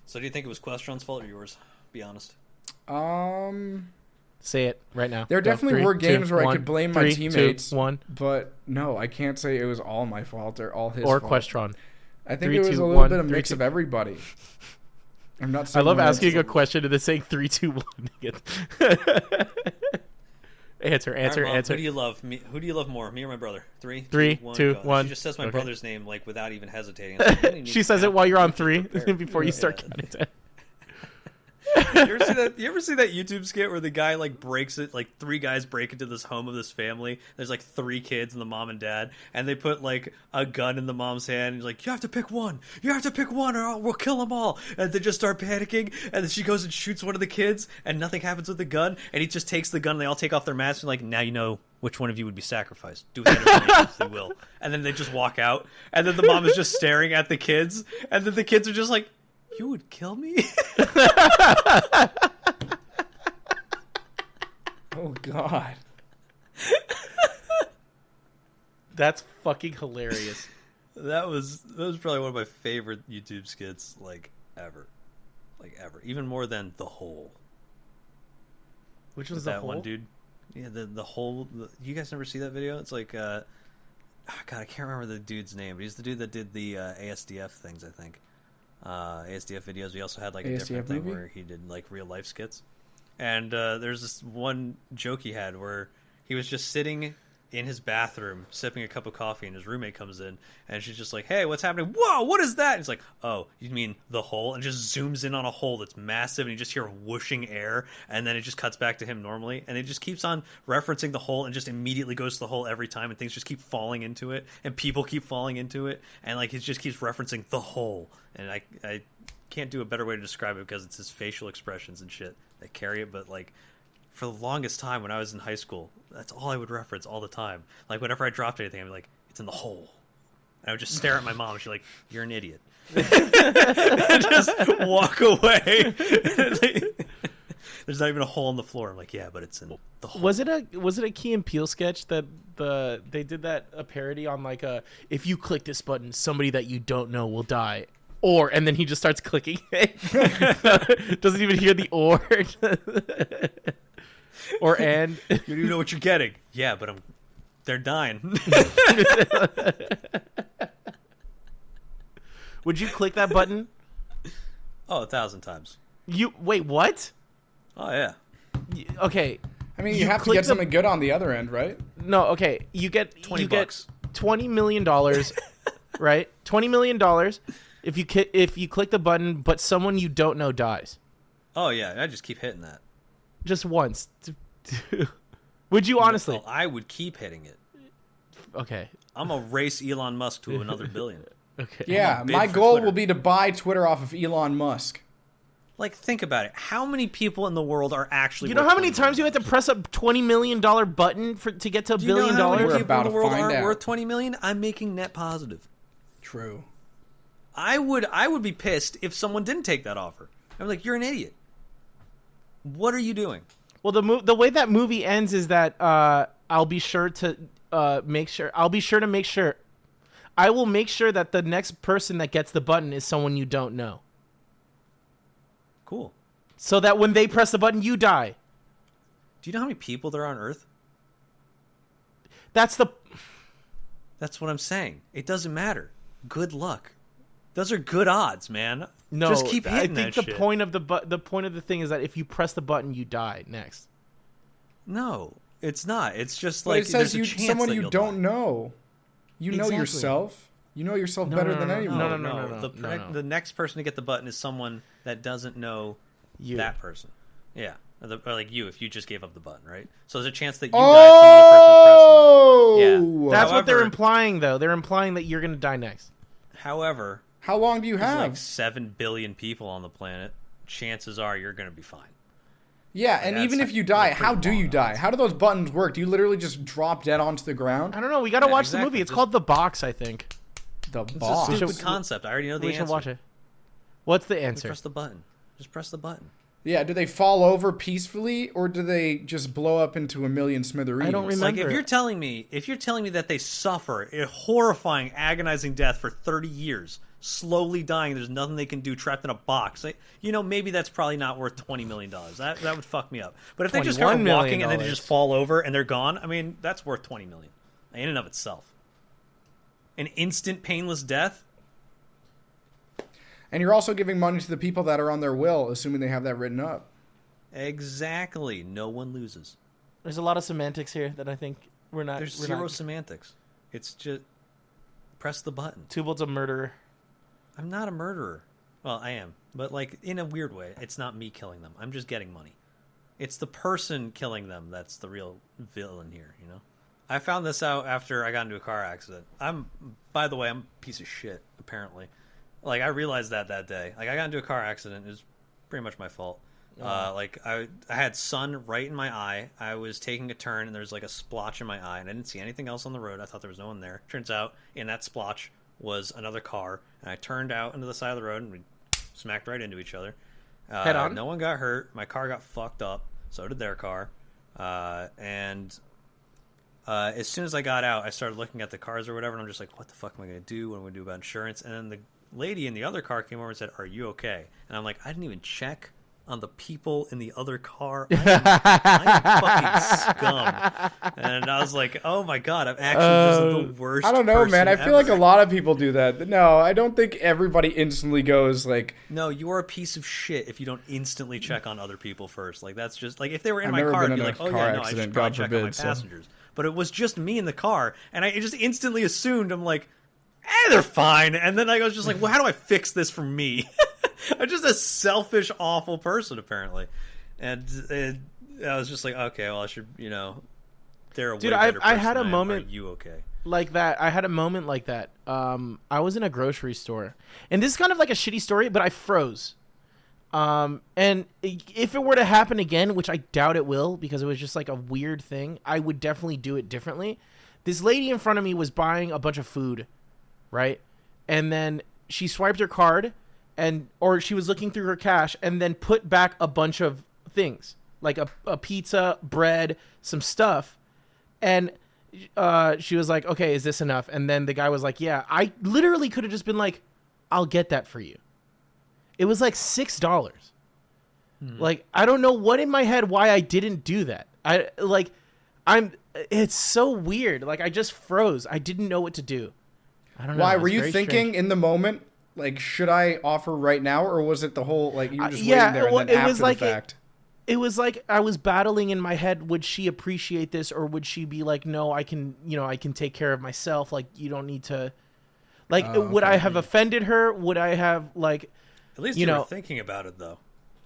So do you think it was Questron's fault or yours? Be honest. Say it right now. There Go. definitely 3, were 2, games where I 1, could blame my 3, 2, teammates. 1, But no, I can't say it was all my fault or all his or fault. Questron. I think 3, it was 2, a little 1, bit of 3, mix 2. of everybody. I'm not I saying love my asking answer. a question and then saying 3, 2, 1. Answer. All right, Mom, who do you love? Who do you love more, me or my brother? 3, 3, 2, go. 1. She just says my Okay. brother's name like without even hesitating. Like, you need She to says it count. while you're on You 3 should prepare. before you start Yeah. counting 10. You ever see that YouTube skit where the guy like breaks it, like 3 guys break into this home of this family. There's like 3 kids and the mom and dad, and they put like a gun in the mom's hand and he's like, you have to pick one or we'll kill them all. And they just start panicking, and then she goes and shoots one of the kids and nothing happens with the gun, and he just takes the gun and they all take off their masks and like, now you know which one of you would be sacrificed. Do with that as you will. And then they just walk out, and then the mom is just staring at the kids, and then the kids are just like, you would kill me? Oh God. That's fucking hilarious. That was probably one of my favorite YouTube skits ever. Even more than The Hole. Which was With the that whole? one dude. Yeah, the Hole. You guys never see that video? It's like God, I can't remember the dude's name, but he's the dude that did the ASDF things, I think. ASDF videos. We also had like a ASDF different thing movie? where he did like real life skits. And there's this one joke he had where he was just sitting in his bathroom sipping a cup of coffee, and his roommate comes in, and she's just like, hey, what's happening? Whoa, what is that? And he's like, oh, you mean the hole? And just zooms in on a hole that's massive, and you just hear whooshing air, and then it just cuts back to him normally, and it just keeps on referencing the hole and just immediately goes to the hole every time, and things just keep falling into it, and people keep falling into it, and like it just keeps referencing the hole. And I can't do a better way to describe it because it's his facial expressions and shit that carry it. But like for the longest time when I was in high school, that's all I would reference all the time. Like whenever I dropped anything, I'd be like, it's in the hole. And I would just stare at my mom, and she's like, you're an idiot. And just walk away. There's not even a hole in the floor. I'm like, yeah, but it's in the hole. Was it a Key and Peele sketch that they did a parody on like if you click this button, somebody that you don't know will die. And then he just starts clicking it. Doesn't even hear the or. Or and. You don't even know what you're getting. Yeah, but they're dying. Would you click that button? Oh, 1,000 times. You wait, what? Oh, yeah. Okay. I mean, you have to click get something good on the other end, right? No, okay. You get $20. $20 million, right? $20 million if you click the button, but someone you don't know dies. Oh, yeah. I just keep hitting that. Just once. Would you honestly? Well, I would keep hitting it. Okay. I'm going to race Elon Musk to another billion. Okay. Yeah, bid my for goal Twitter. will be to buy Twitter off of Elon Musk. Like, think about it. How many people in the world are actually... You know worth how many $20 times you have to press a $20 million button to get to $1 billion? Do you know how many We're people about in the to world find aren't out. worth $20 million? I'm making net positive. True. I would be pissed if someone didn't take that offer. I'm like, you're an idiot. What are you doing? Well, the way that movie ends is that I'll be sure to make sure. I will make sure that the next person that gets the button is someone you don't know. Cool. So that when they press the button, you die. Do you know how many people there are on Earth? That's That's what I'm saying. It doesn't matter. Good luck. Those are good odds, man. no. Just keep I hitting think that the shit. point of the point of the thing is that if you press the button, you die next. No, it's not. It's just But like it says there's a chance someone that you you'll don't die. know. You know Exactly. yourself. You know yourself better than anyone. No. The next person to get the button is someone that doesn't know You. that person. Yeah. Or like you, if you just gave up the button, right? So there's a chance that you die if some other person's pressing it. Yeah. That's what they're However- implying, though. They're implying that you're gonna die next. However, How long do you there's have? like 7 billion people on the planet. Chances are you're going to be fine. Yeah, and That's even if you like die, pretty how do you long die? odds. How do those buttons work? Do you literally just drop dead onto the ground? I don't know. We gotta Yeah, watch the exactly. movie. It's Just- called The Box, I think. The It's a boss. stupid should- concept. I already know the We answer. should watch it. What's the Just answer? press the button. Just press the button. Yeah, do they fall over peacefully or do they just blow up into a million smithereens? I don't remember. Like if you're telling me that they suffer a horrifying, agonizing death for 30 years, slowly dying, there's nothing they can do, trapped in a box. Like, maybe that's probably not worth $20 million. That would fuck me up. But if they just start $21 million. walking and then they just fall over and they're gone, I mean, that's worth $20 million in and of itself. An instant painless death. And you're also giving money to the people that are on their will, assuming they have that written up. Exactly. No one loses. There's a lot of semantics here that I think There's zero semantics. It's just press the button. Tubal's a murderer. I'm not a murderer. Well, I am, but like in a weird way. It's not me killing them. I'm just getting money. It's the person killing them that's the real villain here, you know? I found this out after I got into a car accident. By the way, I'm a piece of shit, apparently. Like, I realized that day. Like, I got into a car accident. It was pretty much my fault. Like, I had sun right in my eye. I was taking a turn, and there was, like, a splotch in my eye, and I didn't see anything else on the road. I thought there was no one there. Turns out, in that splotch was another car, and I turned out into the side of the road, and we smacked right into each other. Head on? No one got hurt. My car got fucked up. So did their car. And as soon as I got out, I started looking at the cars or whatever, and I'm just like, what the fuck am I going to do? What am I going to do about insurance? And then the lady in the other car came over and said, are you okay? And I'm like, I didn't even check on the people in the other car. I'm fucking scum. And I was like, oh my God, I'm actually just the worst I don't know, man. I person feel like ever. a lot of people do that. No, I don't think everybody instantly goes like... No, you are a piece of shit if you don't instantly check on other people first. Like, that's just... Like, if they were in I've my never car, been I'd be in a like, oh car yeah, no, I accident, should probably God check on my forbid, so- passengers. But it was just me in the car, and I just instantly assumed, I'm like, they're fine. And then I was just like, well, how do I fix this for me? I'm just a selfish, awful person, apparently. And I was just like, okay, well, I should, you know, they're a Dude, way better I person had a than I am. moment- Are you okay? Like that. I had a moment like that. I was in a grocery store, and this is kind of like a shitty story, but I froze. And if it were to happen again, which I doubt it will, because it was just like a weird thing, I would definitely do it differently. This lady in front of me was buying a bunch of food, right? And then she swiped her card, or she was looking through her cash, and then put back a bunch of things, like a pizza, bread, some stuff. And she was like, okay, is this enough? And then the guy was like, yeah. I literally could have just been like, I'll get that for you. It was like $6. Like, I don't know what in my head why I didn't do that. It's so weird. Like, I just froze. I didn't know what to do. I don't know. Why? It's Were you very thinking strange. in the moment, like, should I offer right now? Or was it the whole, like, you were just yeah, waiting there and well, then it after was like the fact? It was like I was battling in my head. Would she appreciate this, or would she be like, no, I can take care of myself. Like, you don't need to, like, would I have offended her? Would I have, like, At least you you were were thinking about it, though.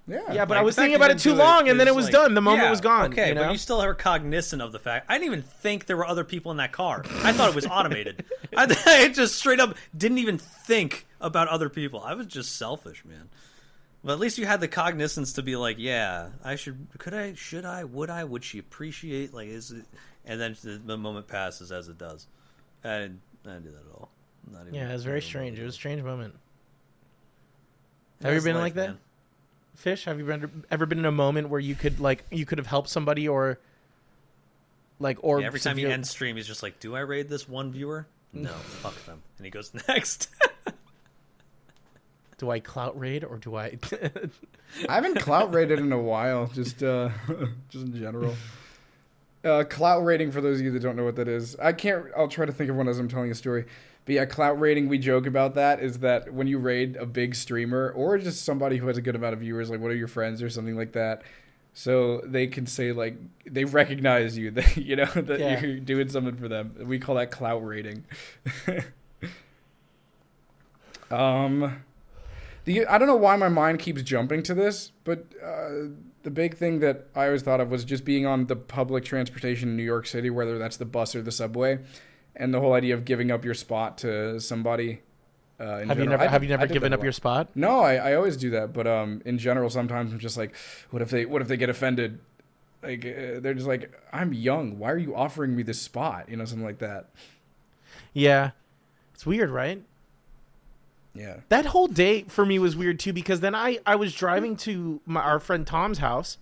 Yeah. but I Like, was the fact thinking you about it didn't too do long, and then is it was like, done. The moment yeah, was gone. Okay, you know? but you still are cognizant of the fact. I didn't even think there were other people in that car. I thought it was automated. I just straight up didn't even think about other people. I was just selfish, man. But at least you had the cognizance to be like, yeah, I should, would she appreciate, like, is it? And then the moment passes as it does. I didn't do that at all. Not even, Yeah, it was very strange. It was a strange moment. That's Have you been life, like that? man. Fish, have you ever been in a moment where you could have helped somebody, or like, or Yeah, every time you end stream, he's just like, do I raid this one viewer? No, fuck them. And he goes next. do I clout raid, or do I? I haven't clout rated in a while, just in general. Clout rating, for those of you that don't know what that is, I'll try to think of one as I'm telling a story. But yeah, clout rating, we joke about that, is that when you raid a big streamer, or just somebody who has a good amount of viewers, like one of your friends or something like that, so they can say, like, they recognize you, that, you know, that Yeah. you're doing something for them. We call that clout rating. I don't know why my mind keeps jumping to this, but the big thing that I always thought of was just being on the public transportation in New York City, whether that's the bus or the subway, and the whole idea of giving up your spot to somebody. Have you never given up your spot? No, I always do that, but in general, sometimes I'm just like, what if they get offended? Like, they're just like, I'm young. Why are you offering me this spot? You know, something like that. Yeah, it's weird, right? Yeah. That whole day for me was weird too, because then I was driving to our friend Tom's house,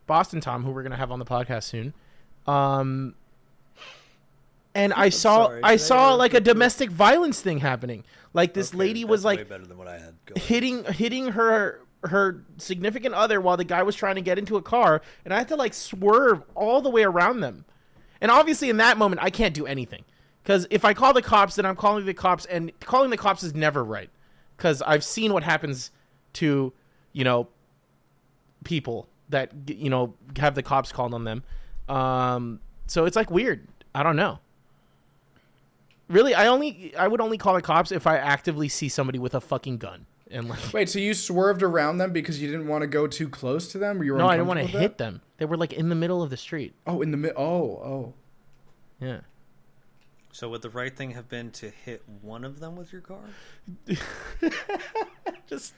Boston Tom, who we're gonna have on the podcast soon, and I saw like a domestic violence thing happening. Like, this lady was way like better than what I had. Go hitting her significant other while the guy was trying to get into a car, and I had to like swerve all the way around them. And obviously in that moment I can't do anything, because if I call the cops, then I'm calling the cops, and calling the cops is never right. because I've seen what happens to, people that, have the cops called on them. So it's like weird. I don't know. Really, I would only call the cops if I actively see somebody with a fucking gun. And like, wait, so you swerved around them because you didn't want to go too close to them? Or you were no, I didn't want to hit them. They were like in the middle of the street. Oh, in the middle. Oh. Yeah. So would the right thing have been to hit one of them with your car? Just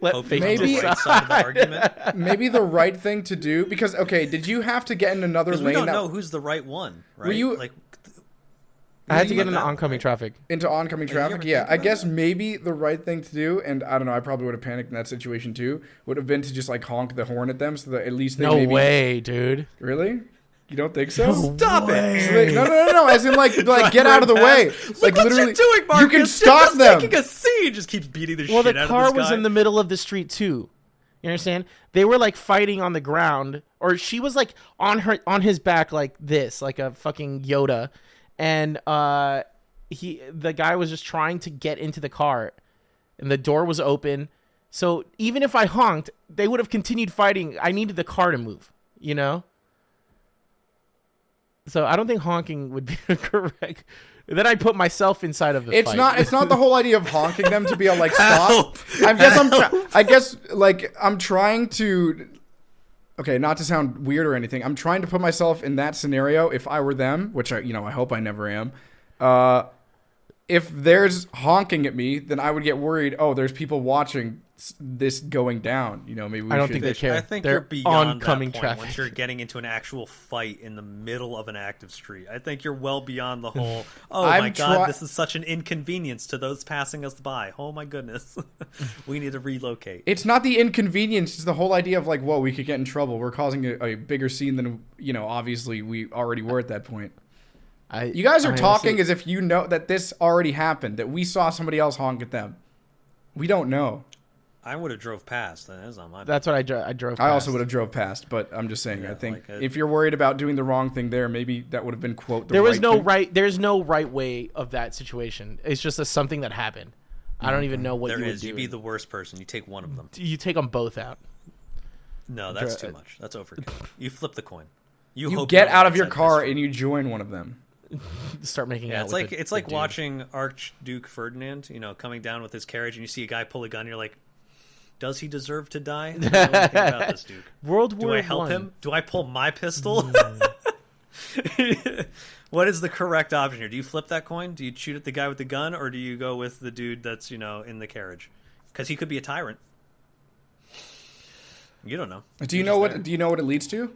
let maybe right side of the argument. Maybe the right thing to do, because did you have to get in another lane? We don't know who's the right one, right? Were you I had to get into oncoming traffic. Into oncoming traffic? Yeah. I guess maybe the right thing to do, and I don't know, I probably would have panicked in that situation too, would have been to just like honk the horn at them so that at least they No way, dude. Really? You don't think so? Stop it! No. As in, like get out of the way. Look like, what literally, you're doing, Marcus. you can stop You're them. making a scene. Just keeps beating the shit out of this guy. Well, the car was in the middle of the street too. You understand? They were like fighting on the ground, or she was like on his back like this, like a fucking Yoda, and the guy was just trying to get into the car, and the door was open. So even if I honked, they would have continued fighting. I needed the car to move, So I don't think honking would be correct. Then I put myself inside of the fight. It's not the whole idea of honking them to be able, like, stop. I'm trying to. Okay, not to sound weird or anything. I'm trying to put myself in that scenario if I were them, which I hope I never am. If there's honking at me, then I would get worried. Oh, there's people watching this going down. Maybe we I don't think they care. I think They're you're beyond oncoming that point traffic. once you're getting into an actual fight in the middle of an active street. I think you're well beyond the whole, my God, this is such an inconvenience to those passing us by. Oh, my goodness. We need to relocate. It's not the inconvenience. It's the whole idea of, like, whoa, we could get in trouble. We're causing a bigger scene than, obviously we already were at that point. You guys are talking as if you know that this already happened, that we saw somebody else honk at them. We don't know. I would have drove past. That's not my bad. That's what I drove past. I also would have drove past, but I'm just saying, I think if you're worried about doing the wrong thing there, maybe that would have been, quote, there's no right way of that situation. It's just something that happened. I don't even know what you would do. You'd be the worst person. You take one of them. You take them both out. No, that's too much. That's overkill. You flip the coin. You get out of your car and you join one of them. Start making out. It's like watching Archduke Ferdinand, coming down with his carriage, and you see a guy pull a gun. And you're like, does he deserve to die? I don't know anything about this Duke. Do I help him? Do I pull my pistol? What is the correct option here? Do you flip that coin? Do you shoot at the guy with the gun, or do you go with the dude that's in the carriage? Because he could be a tyrant. You don't know. Do you know what it leads to?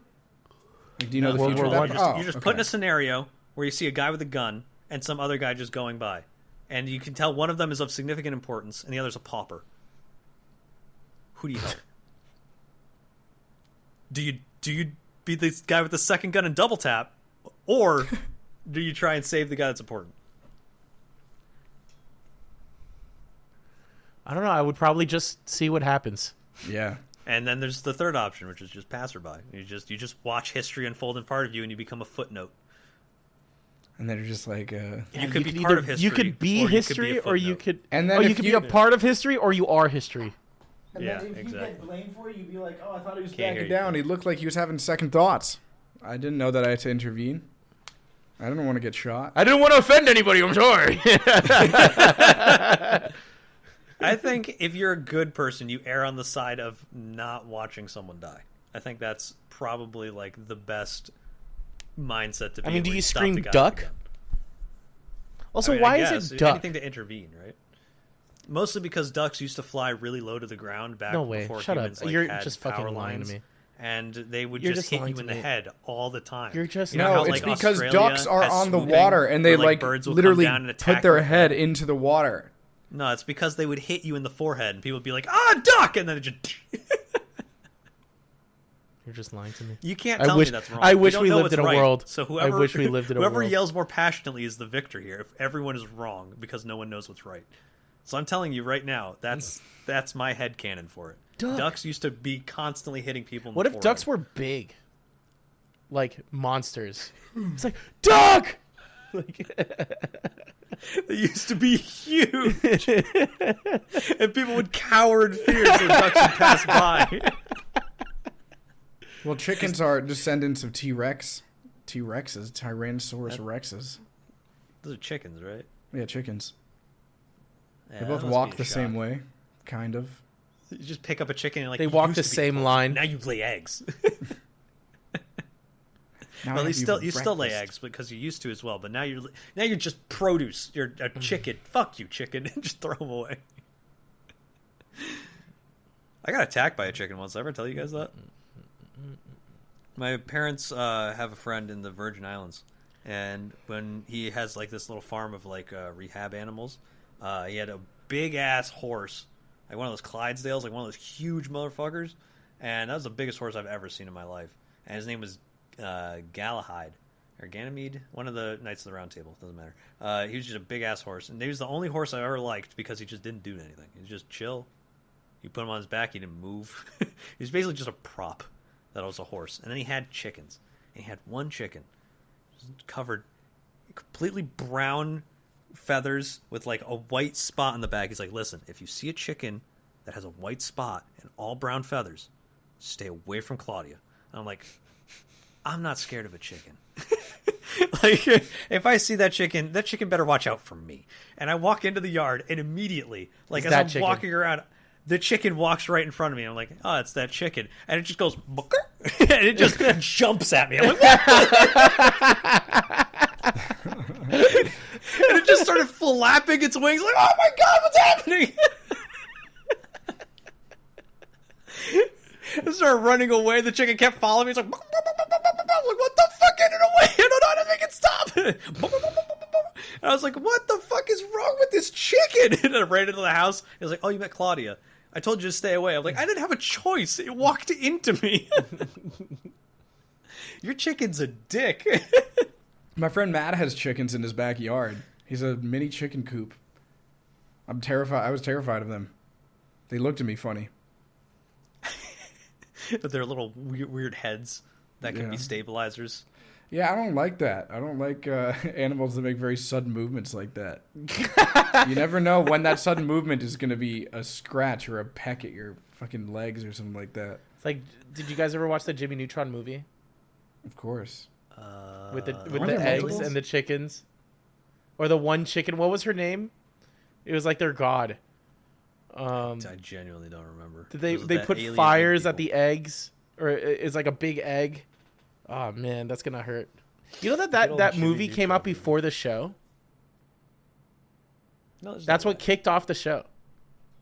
Like, do you know the future? You're just put in a scenario where you see a guy with a gun and some other guy just going by, and you can tell one of them is of significant importance and the other's a pauper. Who do you help? Do you be this guy with the second gun and double tap, or do you try and save the guy that's important? I don't know. I would probably just see what happens. Yeah. And then there's the third option, which is just passerby. You just watch history unfall in part of you, and you become a footnote. And they're just like, you could be part of history. You could be history, or you could. And then you could be a part of history, or you are history. And yeah, then if exactly. you get blamed for it, you'd be like, "Oh, I thought he was backing down. He looked like he was having second thoughts. I didn't know that I had to intervene. I didn't want to get shot. I didn't want to offend anybody. I'm sorry." I think if you're a good person, you err on the side of not watching someone die. I think that's probably like the best mindset to be. I mean, do you stop scream the guy duck? Also, why is it duck? Anything to intervene, right? Mostly because ducks used to fly really low to the ground back before Shut humans up. You're had just power fucking lying lines, to me. and they would You're just just hit you in the head all the time. You're just no. It's because ducks are on the water and they like literally put their head into the water. No, it's because they would hit you in the forehead, and people would be like, "Ah, duck!" and then it just. You're just lying to me. You can't tell me that's wrong. I wish we lived in a world. So whoever, I wish we lived in a world. Whoever yells more passionately is the victor here. If everyone is wrong because no one knows what's right. So I'm telling you right now, that's my headcanon for it. Ducks used to be constantly hitting people in what the if forehead. ducks were big? Like monsters. It's like, duck! They used to be huge, and people would cower in fear as their ducks would pass by. Well, chickens are descendants of T-Rex. T-Rexes, Tyrannosaurus rexes. Those are chickens, right? Yeah, chickens. Yeah, They both walk the same way, kind of. You just pick up a chicken and like They walk the same line. Now you lay eggs. Now Well, I you have still lay breakfast. eggs because you used to as well. But now you're just produce. You're a chicken. Fuck you, chicken, and just throw them away. I got attacked by a chicken once. Did I ever tell you guys that? My parents have a friend in the Virgin Islands, and when he has like this little farm of like rehab animals, he had a big ass horse, like one of those Clydesdales, like one of those huge motherfuckers, and that was the biggest horse I've ever seen in my life. And his name was Galahad or Ganymede, one of the Knights of the Round Table. Doesn't matter. He was just a big ass horse, and he was the only horse I ever liked because he just didn't do anything. He was just chill. You put him on his back, he didn't move. He was basically just a prop that was a horse. And then he had chickens. And he had one chicken covered completely brown feathers with like a white spot on the back. He's like, listen, if you see a chicken that has a white spot and all brown feathers, stay away from Claudia. And I'm like, I'm not scared of a chicken. Like, if I see that chicken better watch out for me. And I walk into the yard, and immediately, like, as I'm walking around, the chicken walks right in front of me. I'm like, oh, it's that chicken. And it just goes, and it just jumps at me. I'm like, what? And it just started flapping its wings, like, oh my God, what's happening? I started running away. The chicken kept following me. It's like, I'm like, what the fuck? Get it away. I don't know how to make it stop. And I was like, what the fuck is wrong with this chicken? And I ran into the house. He was like, oh, you met Claudia. I told you to stay away. I'm like, I didn't have a choice. It walked into me. Your chicken's a dick. My friend Matt has chickens in his backyard. He's a mini chicken coop. I'm terrified. I was terrified of them. They looked at me funny. But they're little weird heads that can be stabilizers. Yeah, I don't like that. I don't like animals that make very sudden movements like that. You never know when that sudden movement is going to be a scratch or a peck at your fucking legs or something like that. It's like, did you guys ever watch the Jimmy Neutron movie? Of course. With the eggs and the chickens? Or the one chicken, what was her name? It was like their god. I genuinely don't remember. Did they put fires at the eggs? Or it's like a big egg? Oh man, that's gonna hurt. You know that movie came out before the show? No, that's what kicked off the show.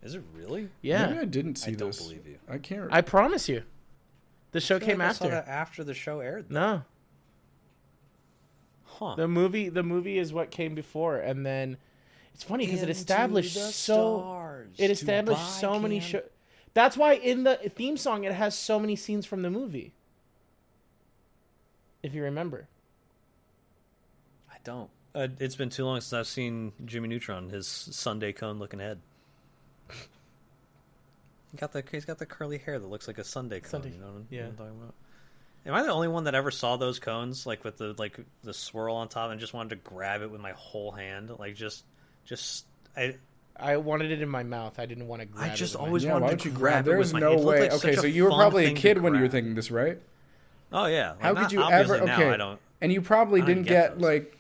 Is it really? Yeah. Maybe I didn't see this. I don't believe you. I can't. I promise you. The show came like after. I saw that after the show aired. No. Huh. The movie is what came before, and then it's funny because it established so many shows. That's why in the theme song it has so many scenes from the movie. If you remember. I don't. It's been too long since I've seen Jimmy Neutron, his Sunday cone looking head. He's got the curly hair that looks like a Sunday cone. You know what I'm talking about? Am I the only one that ever saw those cones, like with the swirl on top, and just wanted to grab it with my whole hand, like I wanted it in my mouth. I didn't want to grab it. I just always wanted why to don't you grab it. There's no way. Okay, so you were probably a kid when you were thinking this, right? Oh yeah. How could you ever? Okay. I don't, and you probably didn't get those. like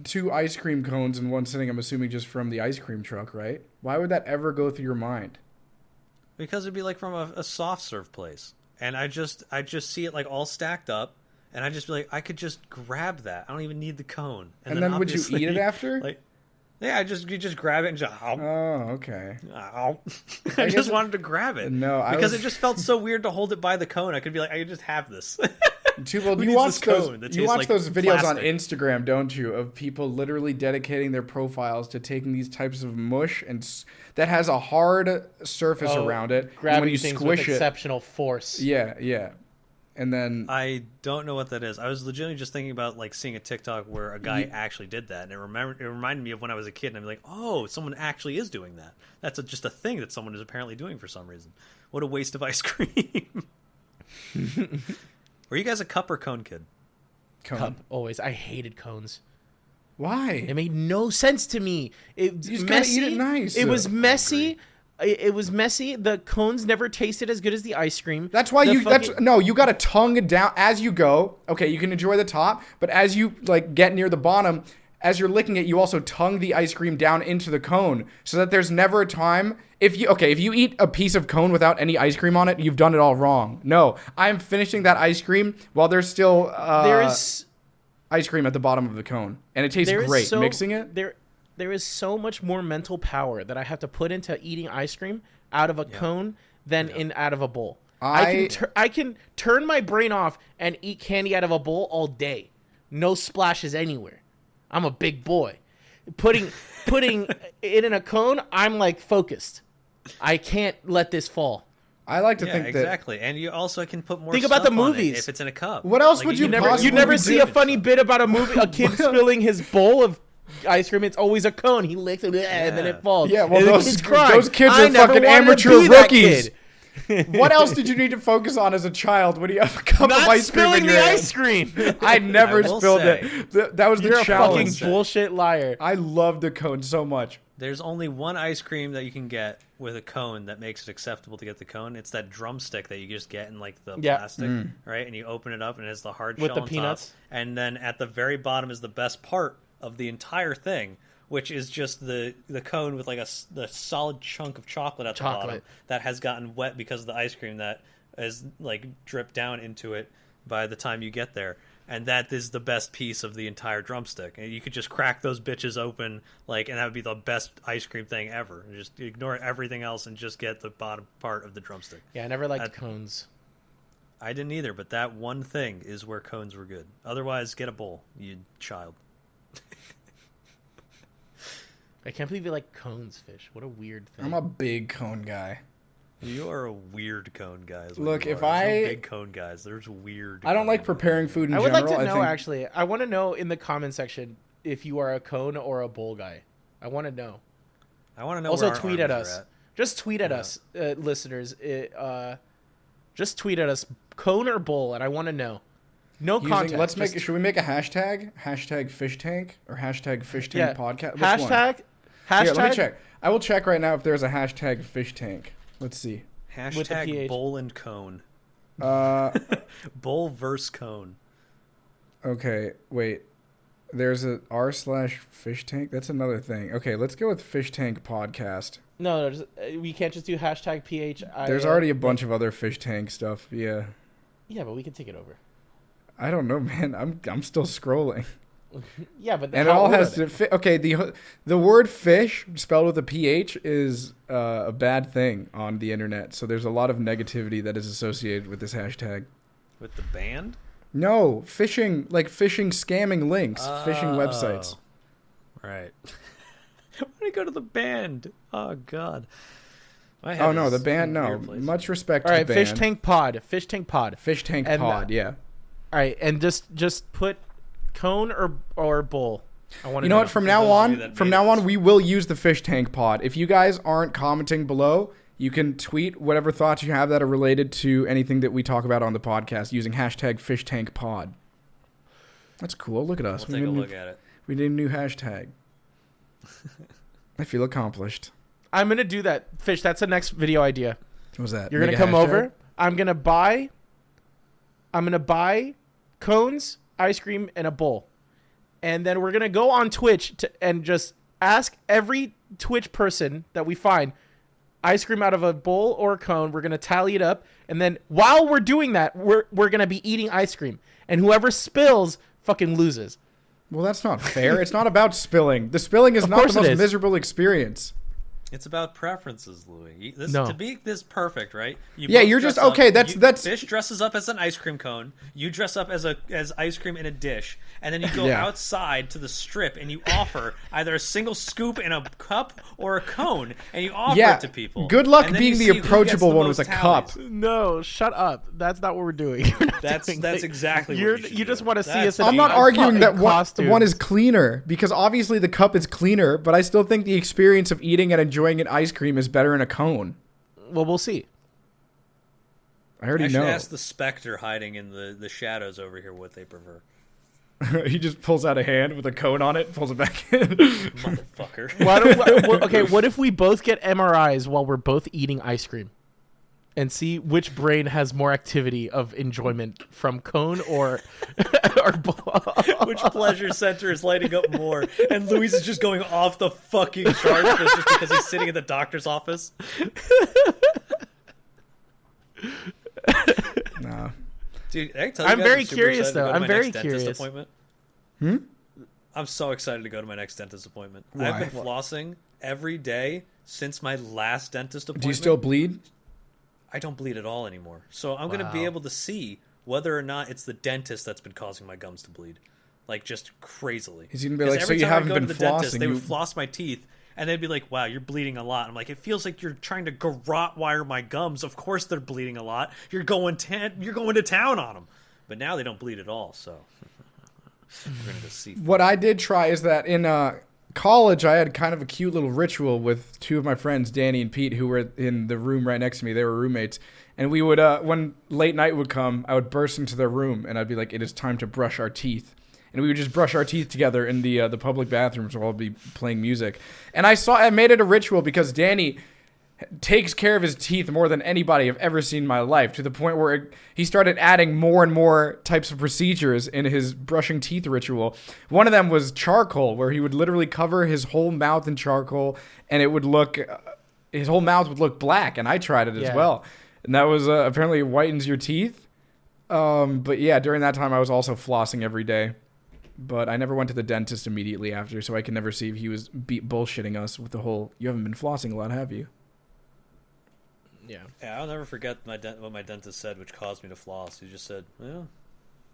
2 ice cream cones in one sitting. I'm assuming just from the ice cream truck, right? Why would that ever go through your mind? Because it'd be like from a soft serve place, and I just see it like all stacked up, and I just be like, I could just grab that. I don't even need the cone. And then would you eat it after? Like, yeah, you just grab it and just. Oh, okay. I just wanted to grab it. No, because it just felt so weird to hold it by the cone. I could be like, I could just have this. Well, you watch those videos plastic on Instagram, don't you, of people literally dedicating their profiles to taking these types of mush and that has a hard surface around it. Grabbing when you things squish with exceptional force. Yeah. And then I don't know what that is. I was legitimately just thinking about like seeing a TikTok where a guy actually did that, and it reminded me of when I was a kid, and I'd be like, oh, someone actually is doing that. That's just a thing that someone is apparently doing for some reason. What a waste of ice cream. Were you guys a cup or cone kid? Cone. Cup, always. I hated cones. Why? It made no sense to me. You just gotta eat it nice. It was messy. It was messy. The cones never tasted as good as the ice cream. That's why you got to tongue it down as you go. Okay, you can enjoy the top, but as you like get near the bottom, as you're licking it, you also tongue the ice cream down into the cone so that there's never a time if you eat a piece of cone without any ice cream on it, you've done it all wrong. No, I'm finishing that ice cream while there's still ice cream at the bottom of the cone, and it tastes great. Mixing it there is so much more mental power that I have to put into eating ice cream out of a cone than out of a bowl. I can turn my brain off and eat candy out of a bowl all day. No splashes anywhere. I'm a big boy. Putting it in a cone, I'm like focused. I can't let this fall. I like to think that exactly, and you also can put more. Think about the movies if it's in a cup. What else would you You never see a funny bit about a movie, a kid spilling his bowl of ice cream. It's always a cone. He licks it and then it falls. Yeah, well, those kids are fucking amateur rookies. What else did you need to focus on as a child when you have a cup of ice cream in your hand? Not spilling the ice cream. I never spilled it. That was the challenge. You're a fucking bullshit liar. I love the cone so much. There's only one ice cream that you can get with a cone that makes it acceptable to get the cone. It's that drumstick that you just get in like the plastic, right? And you open it up and it has the hard shell with the on peanuts. Top. And then at the very bottom is the best part of the entire thing, which is just the cone with like the solid chunk of chocolate at the bottom that has gotten wet because of the ice cream that is like dripped down into it by the time you get there. And that is the best piece of the entire drumstick. And you could just crack those bitches open, and that would be the best ice cream thing ever. Just ignore everything else and just get the bottom part of the drumstick. Yeah, I never liked cones. I didn't either, but that one thing is where cones were good. Otherwise, get a bowl, you child. I can't believe you like cones, Fish. What a weird thing. I'm a big cone guy. You are a weird cone guy. Look, if there's no big cone guys, there's weird. I don't like preparing food in general. I would like to know, actually. I want to know in the comment section if you are a cone or a bowl guy. I want to know. I want to know. Also, tweet at us. Just tweet at us, listeners. Just tweet at us, cone or bowl, and I want to know. No context. Should we make a hashtag? Hashtag Fish Tank or hashtag Fish Tank Podcast? Which hashtag. Here, let me check. I will check right now if there's a hashtag Fish Tank. Let's see. Hashtag bowl and cone. Bowl versus cone. Okay, wait. There's a r/Fish Tank. That's another thing. Okay, let's go with Fish Tank Podcast. No, we can't just do hashtag PH. There's already a bunch of other Fish Tank stuff. Yeah. Yeah, but we can take it over. I don't know, man. I'm still scrolling. Yeah, but and it all has to fit. Okay, the word fish spelled with a PH is a bad thing on the internet. So there's a lot of negativity that is associated with this hashtag. With the band? No, phishing, like phishing, scamming links, phishing websites. Right. When I go to the band, oh god. Oh no, the band. No, much respect. All right, to the band. Fish Tank Pod. Fish Tank Pod. Fish Tank Pod. Yeah. All right, and just put cone or bowl. I want to know what? From now on, we will use the Fish Tank Pod. If you guys aren't commenting below, you can tweet whatever thoughts you have that are related to anything that we talk about on the podcast using hashtag Fish Tank Pod. That's cool. Look at us. We'll take a look at it. We did a new hashtag. I feel accomplished. I'm gonna do that, Fish. That's the next video idea. What was that? You're gonna come over. I'm gonna buy cones, ice cream, and a bowl, and then we're gonna go on Twitch and just ask every Twitch person that we find ice cream out of a bowl or a cone. We're gonna tally it up, and then while we're doing that, we're gonna be eating ice cream, and whoever spills fucking loses. Well, that's not fair. It's not about spilling. The spilling is not the most miserable experience. It's about preferences, Louis. No. To be this perfect, right? You're just okay. That's Fish dresses up as an ice cream cone. You dress up as ice cream in a dish, and then you go outside to the strip and you offer either a single scoop in a cup or a cone, and you offer it to people. Good luck being the approachable one with a cup. No, shut up. That's not what we're doing. That's exactly what you just want to see us. I'm not arguing that one is cleaner, because obviously the cup is cleaner, but I still think the experience of eating and enjoying an ice cream is better in a cone. Well, we'll see. I already know. Ask the specter hiding in the shadows over here what they prefer. He just pulls out a hand with a cone on it, pulls it back in. Motherfucker. Okay, what if we both get MRIs while we're both eating ice cream? And see which brain has more activity of enjoyment from cone or ball. Which pleasure center is lighting up more? And Luis is just going off the fucking charts just because he's sitting in the doctor's office. Nah. Dude, I tell you I'm guys, very super curious, excited to though. go to I'm my very next dentist curious. appointment. I'm so excited to go to my next dentist appointment. Why? I've been flossing every day since my last dentist appointment. Do you still bleed? I don't bleed at all anymore. So I'm going to be able to see whether or not it's the dentist that's been causing my gums to bleed. Like, just crazily. He's going to be 'Cause like, so every you time I haven't go been to the dentist, flossing. they would floss my teeth, and they'd be like, wow, you're bleeding a lot. I'm like, it feels like you're trying to garrote wire my gums. Of course they're bleeding a lot. You're going to town on them. But now they don't bleed at all, so we're going to go see. What I did try is that in college, I had kind of a cute little ritual with two of my friends, Danny and Pete, who were in the room right next to me. They were roommates. And we would, when late night would come, I would burst into their room, and I'd be like, it is time to brush our teeth. And we would just brush our teeth together in the public bathrooms while I'll be playing music. And I made it a ritual because Danny takes care of his teeth more than anybody I've ever seen in my life, to the point where he started adding more and more types of procedures in his brushing teeth ritual. One of them was charcoal, where he would literally cover his whole mouth in charcoal, and it would look, his whole mouth would look black, and I tried it as well. And that was, apparently it whitens your teeth. But yeah, during that time I was also flossing every day. But I never went to the dentist immediately after, so I can never see if he was bullshitting us with the whole, you haven't been flossing a lot, have you? Yeah, I'll never forget what my dentist said, which caused me to floss. He just said, well,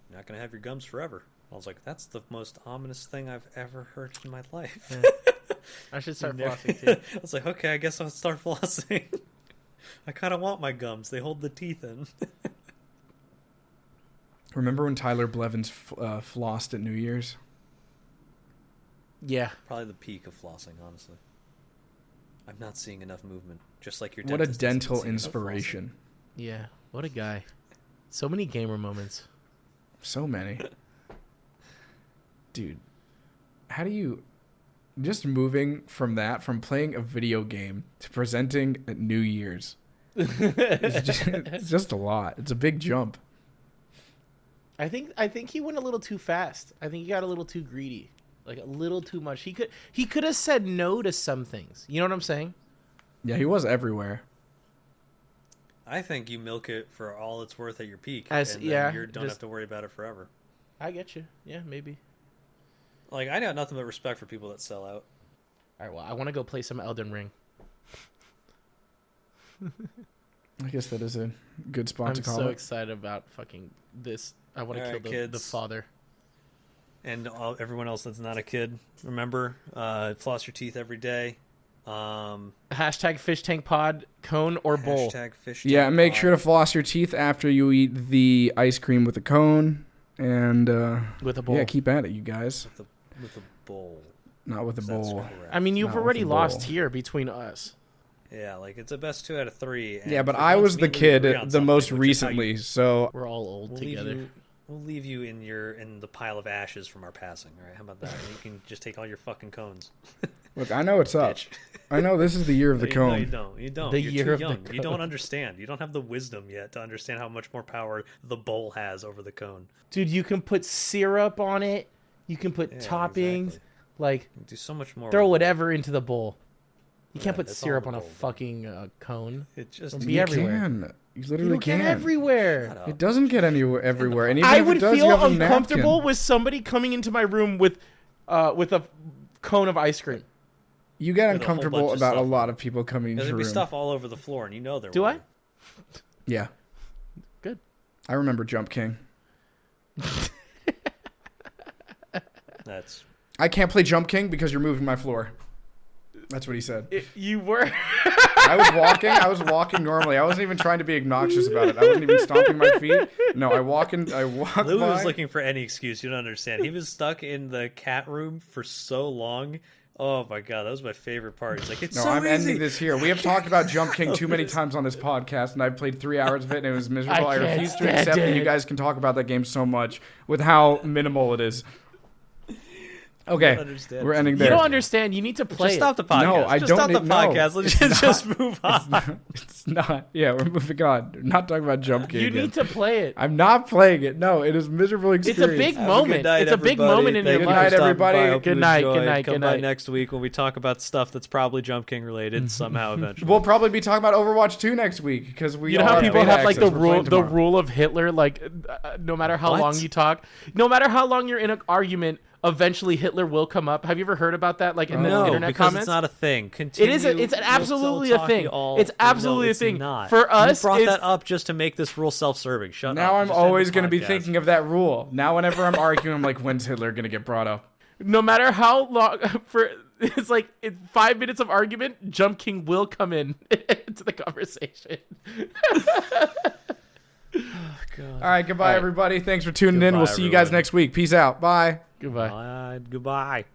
you're not going to have your gums forever. I was like, that's the most ominous thing I've ever heard in my life. Yeah. I should start flossing, too. I was like, okay, I guess I'll start flossing. I kind of want my gums. They hold the teeth in. Remember when Tyler Blevins flossed at New Year's? Yeah. Probably the peak of flossing, honestly. I'm not seeing enough movement. Just like your What a dentist dental inspiration. Yeah. What a guy. So many gamer moments. So many. Dude, how do you... Just moving from that, from playing a video game to presenting at New Year's. It's just a lot. It's a big jump. I think he went a little too fast. I think he got a little too greedy. Like a little too much. He could have said no to some things. You know what I'm saying? Yeah, he was everywhere. I think you milk it for all it's worth at your peak, you don't have to worry about it forever. I get you. Yeah, maybe. Like, I got nothing but respect for people that sell out. All right, well, I want to go play some Elden Ring. I guess that is a good spot to call it. I'm so excited about fucking this. I want to kill the father. And everyone else that's not a kid, remember, floss your teeth every day. Hashtag Fish Tank Pod, cone or bowl. Hashtag Fish Tank Yeah, make Pod. sure to floss your teeth after you eat the ice cream with a cone. And with a bowl. Yeah, keep at it, you guys. With a bowl. Not with a bowl. I mean, you've Not with already a lost bowl. here between us. Yeah, like it's a best 2 out of 3. And Yeah, but for I once, was me the and Louis kid agree on the something, most which is how recently, so We're all old together. We'll leave you in the pile of ashes from our passing. All right, how about that? You can just take all your fucking cones. look, I know what's up. Bitch. I know this is the year of the No, cone. you don't. You don't. The You're year too of the young. You don't cone. understand. You don't have the wisdom yet to understand how much more power the bowl has over the cone. Dude, you can put syrup on it. You can put Yeah, toppings. exactly. Like, Do so much more. throw with it. whatever into the bowl. You can't put that's all syrup in on the a bowl, but- fucking cone. It just Be You everywhere. can. You You literally don't get can. everywhere. Shut up. It doesn't get anywhere everywhere. And even I if would it does, you feel have a uncomfortable napkin. with somebody coming into my room with a cone of ice cream. You get with a whole bunch uncomfortable of about a stuff lot on of people coming into There'd your be room. stuff all over the floor, and you know there. Do will I? be. Yeah. Good. I remember Jump King. That's I can't play Jump King because you're moving my floor. That's what he said. You were. I was walking normally. I wasn't even trying to be obnoxious about it. I wasn't even stomping my feet. No, I walk Lou by. was looking for any excuse. You don't understand. He was stuck in the cat room for so long, Oh my god, that was my favorite part. It's like, it's No, so I'm easy. ending this here. We have talked about Jump King too many times on this podcast, and I've played 3 hours of it, and it was miserable. I can't refuse to stand accept that you it. guys can talk about that game so much with how minimal it is. Okay, understand. we're ending You there. don't understand. You need to play Just stop it. the podcast. No, I just don't stop the need- no, podcast. Let's it's just move on. It's not. Yeah, we're moving on. We're not talking about Jump King. You again. need to play it. I'm not playing it. No, it is a miserable It's experience. a big Have a moment. good night, It's a big everybody. moment in Thank your you Good for night, life. stopping everybody. by. I hope Good you night, good enjoyed. night, Come good by night. next week when we talk about stuff that's probably Jump King related somehow eventually. We'll probably be talking about Overwatch 2 next week because we. You know all how people beta have like access. the We're playing rule, the tomorrow. rule of Hitler. Like, no matter how What? long you talk, no matter how long you're in an argument, eventually Hitler will come up. Have you ever heard about that? Like in the no, internet because comments. it's not a thing. It Continue. is. It's We'll absolutely still a talk thing. you all- It's absolutely no, a it's thing. not. For us, you brought it's- that up just to make this rule self-serving. Shut up. Now I'm Just end the always going to be podcast. thinking of that rule. Now whenever I'm arguing, I'm like, when's Hitler going to get brought up? no matter how long it's like 5 minutes of argument, Jump King will come in into the conversation. All right, goodbye, right. everybody. Thanks for tuning in. Goodbye, We'll see you guys everybody. next week. Peace out. Bye. Goodbye. Goodbye.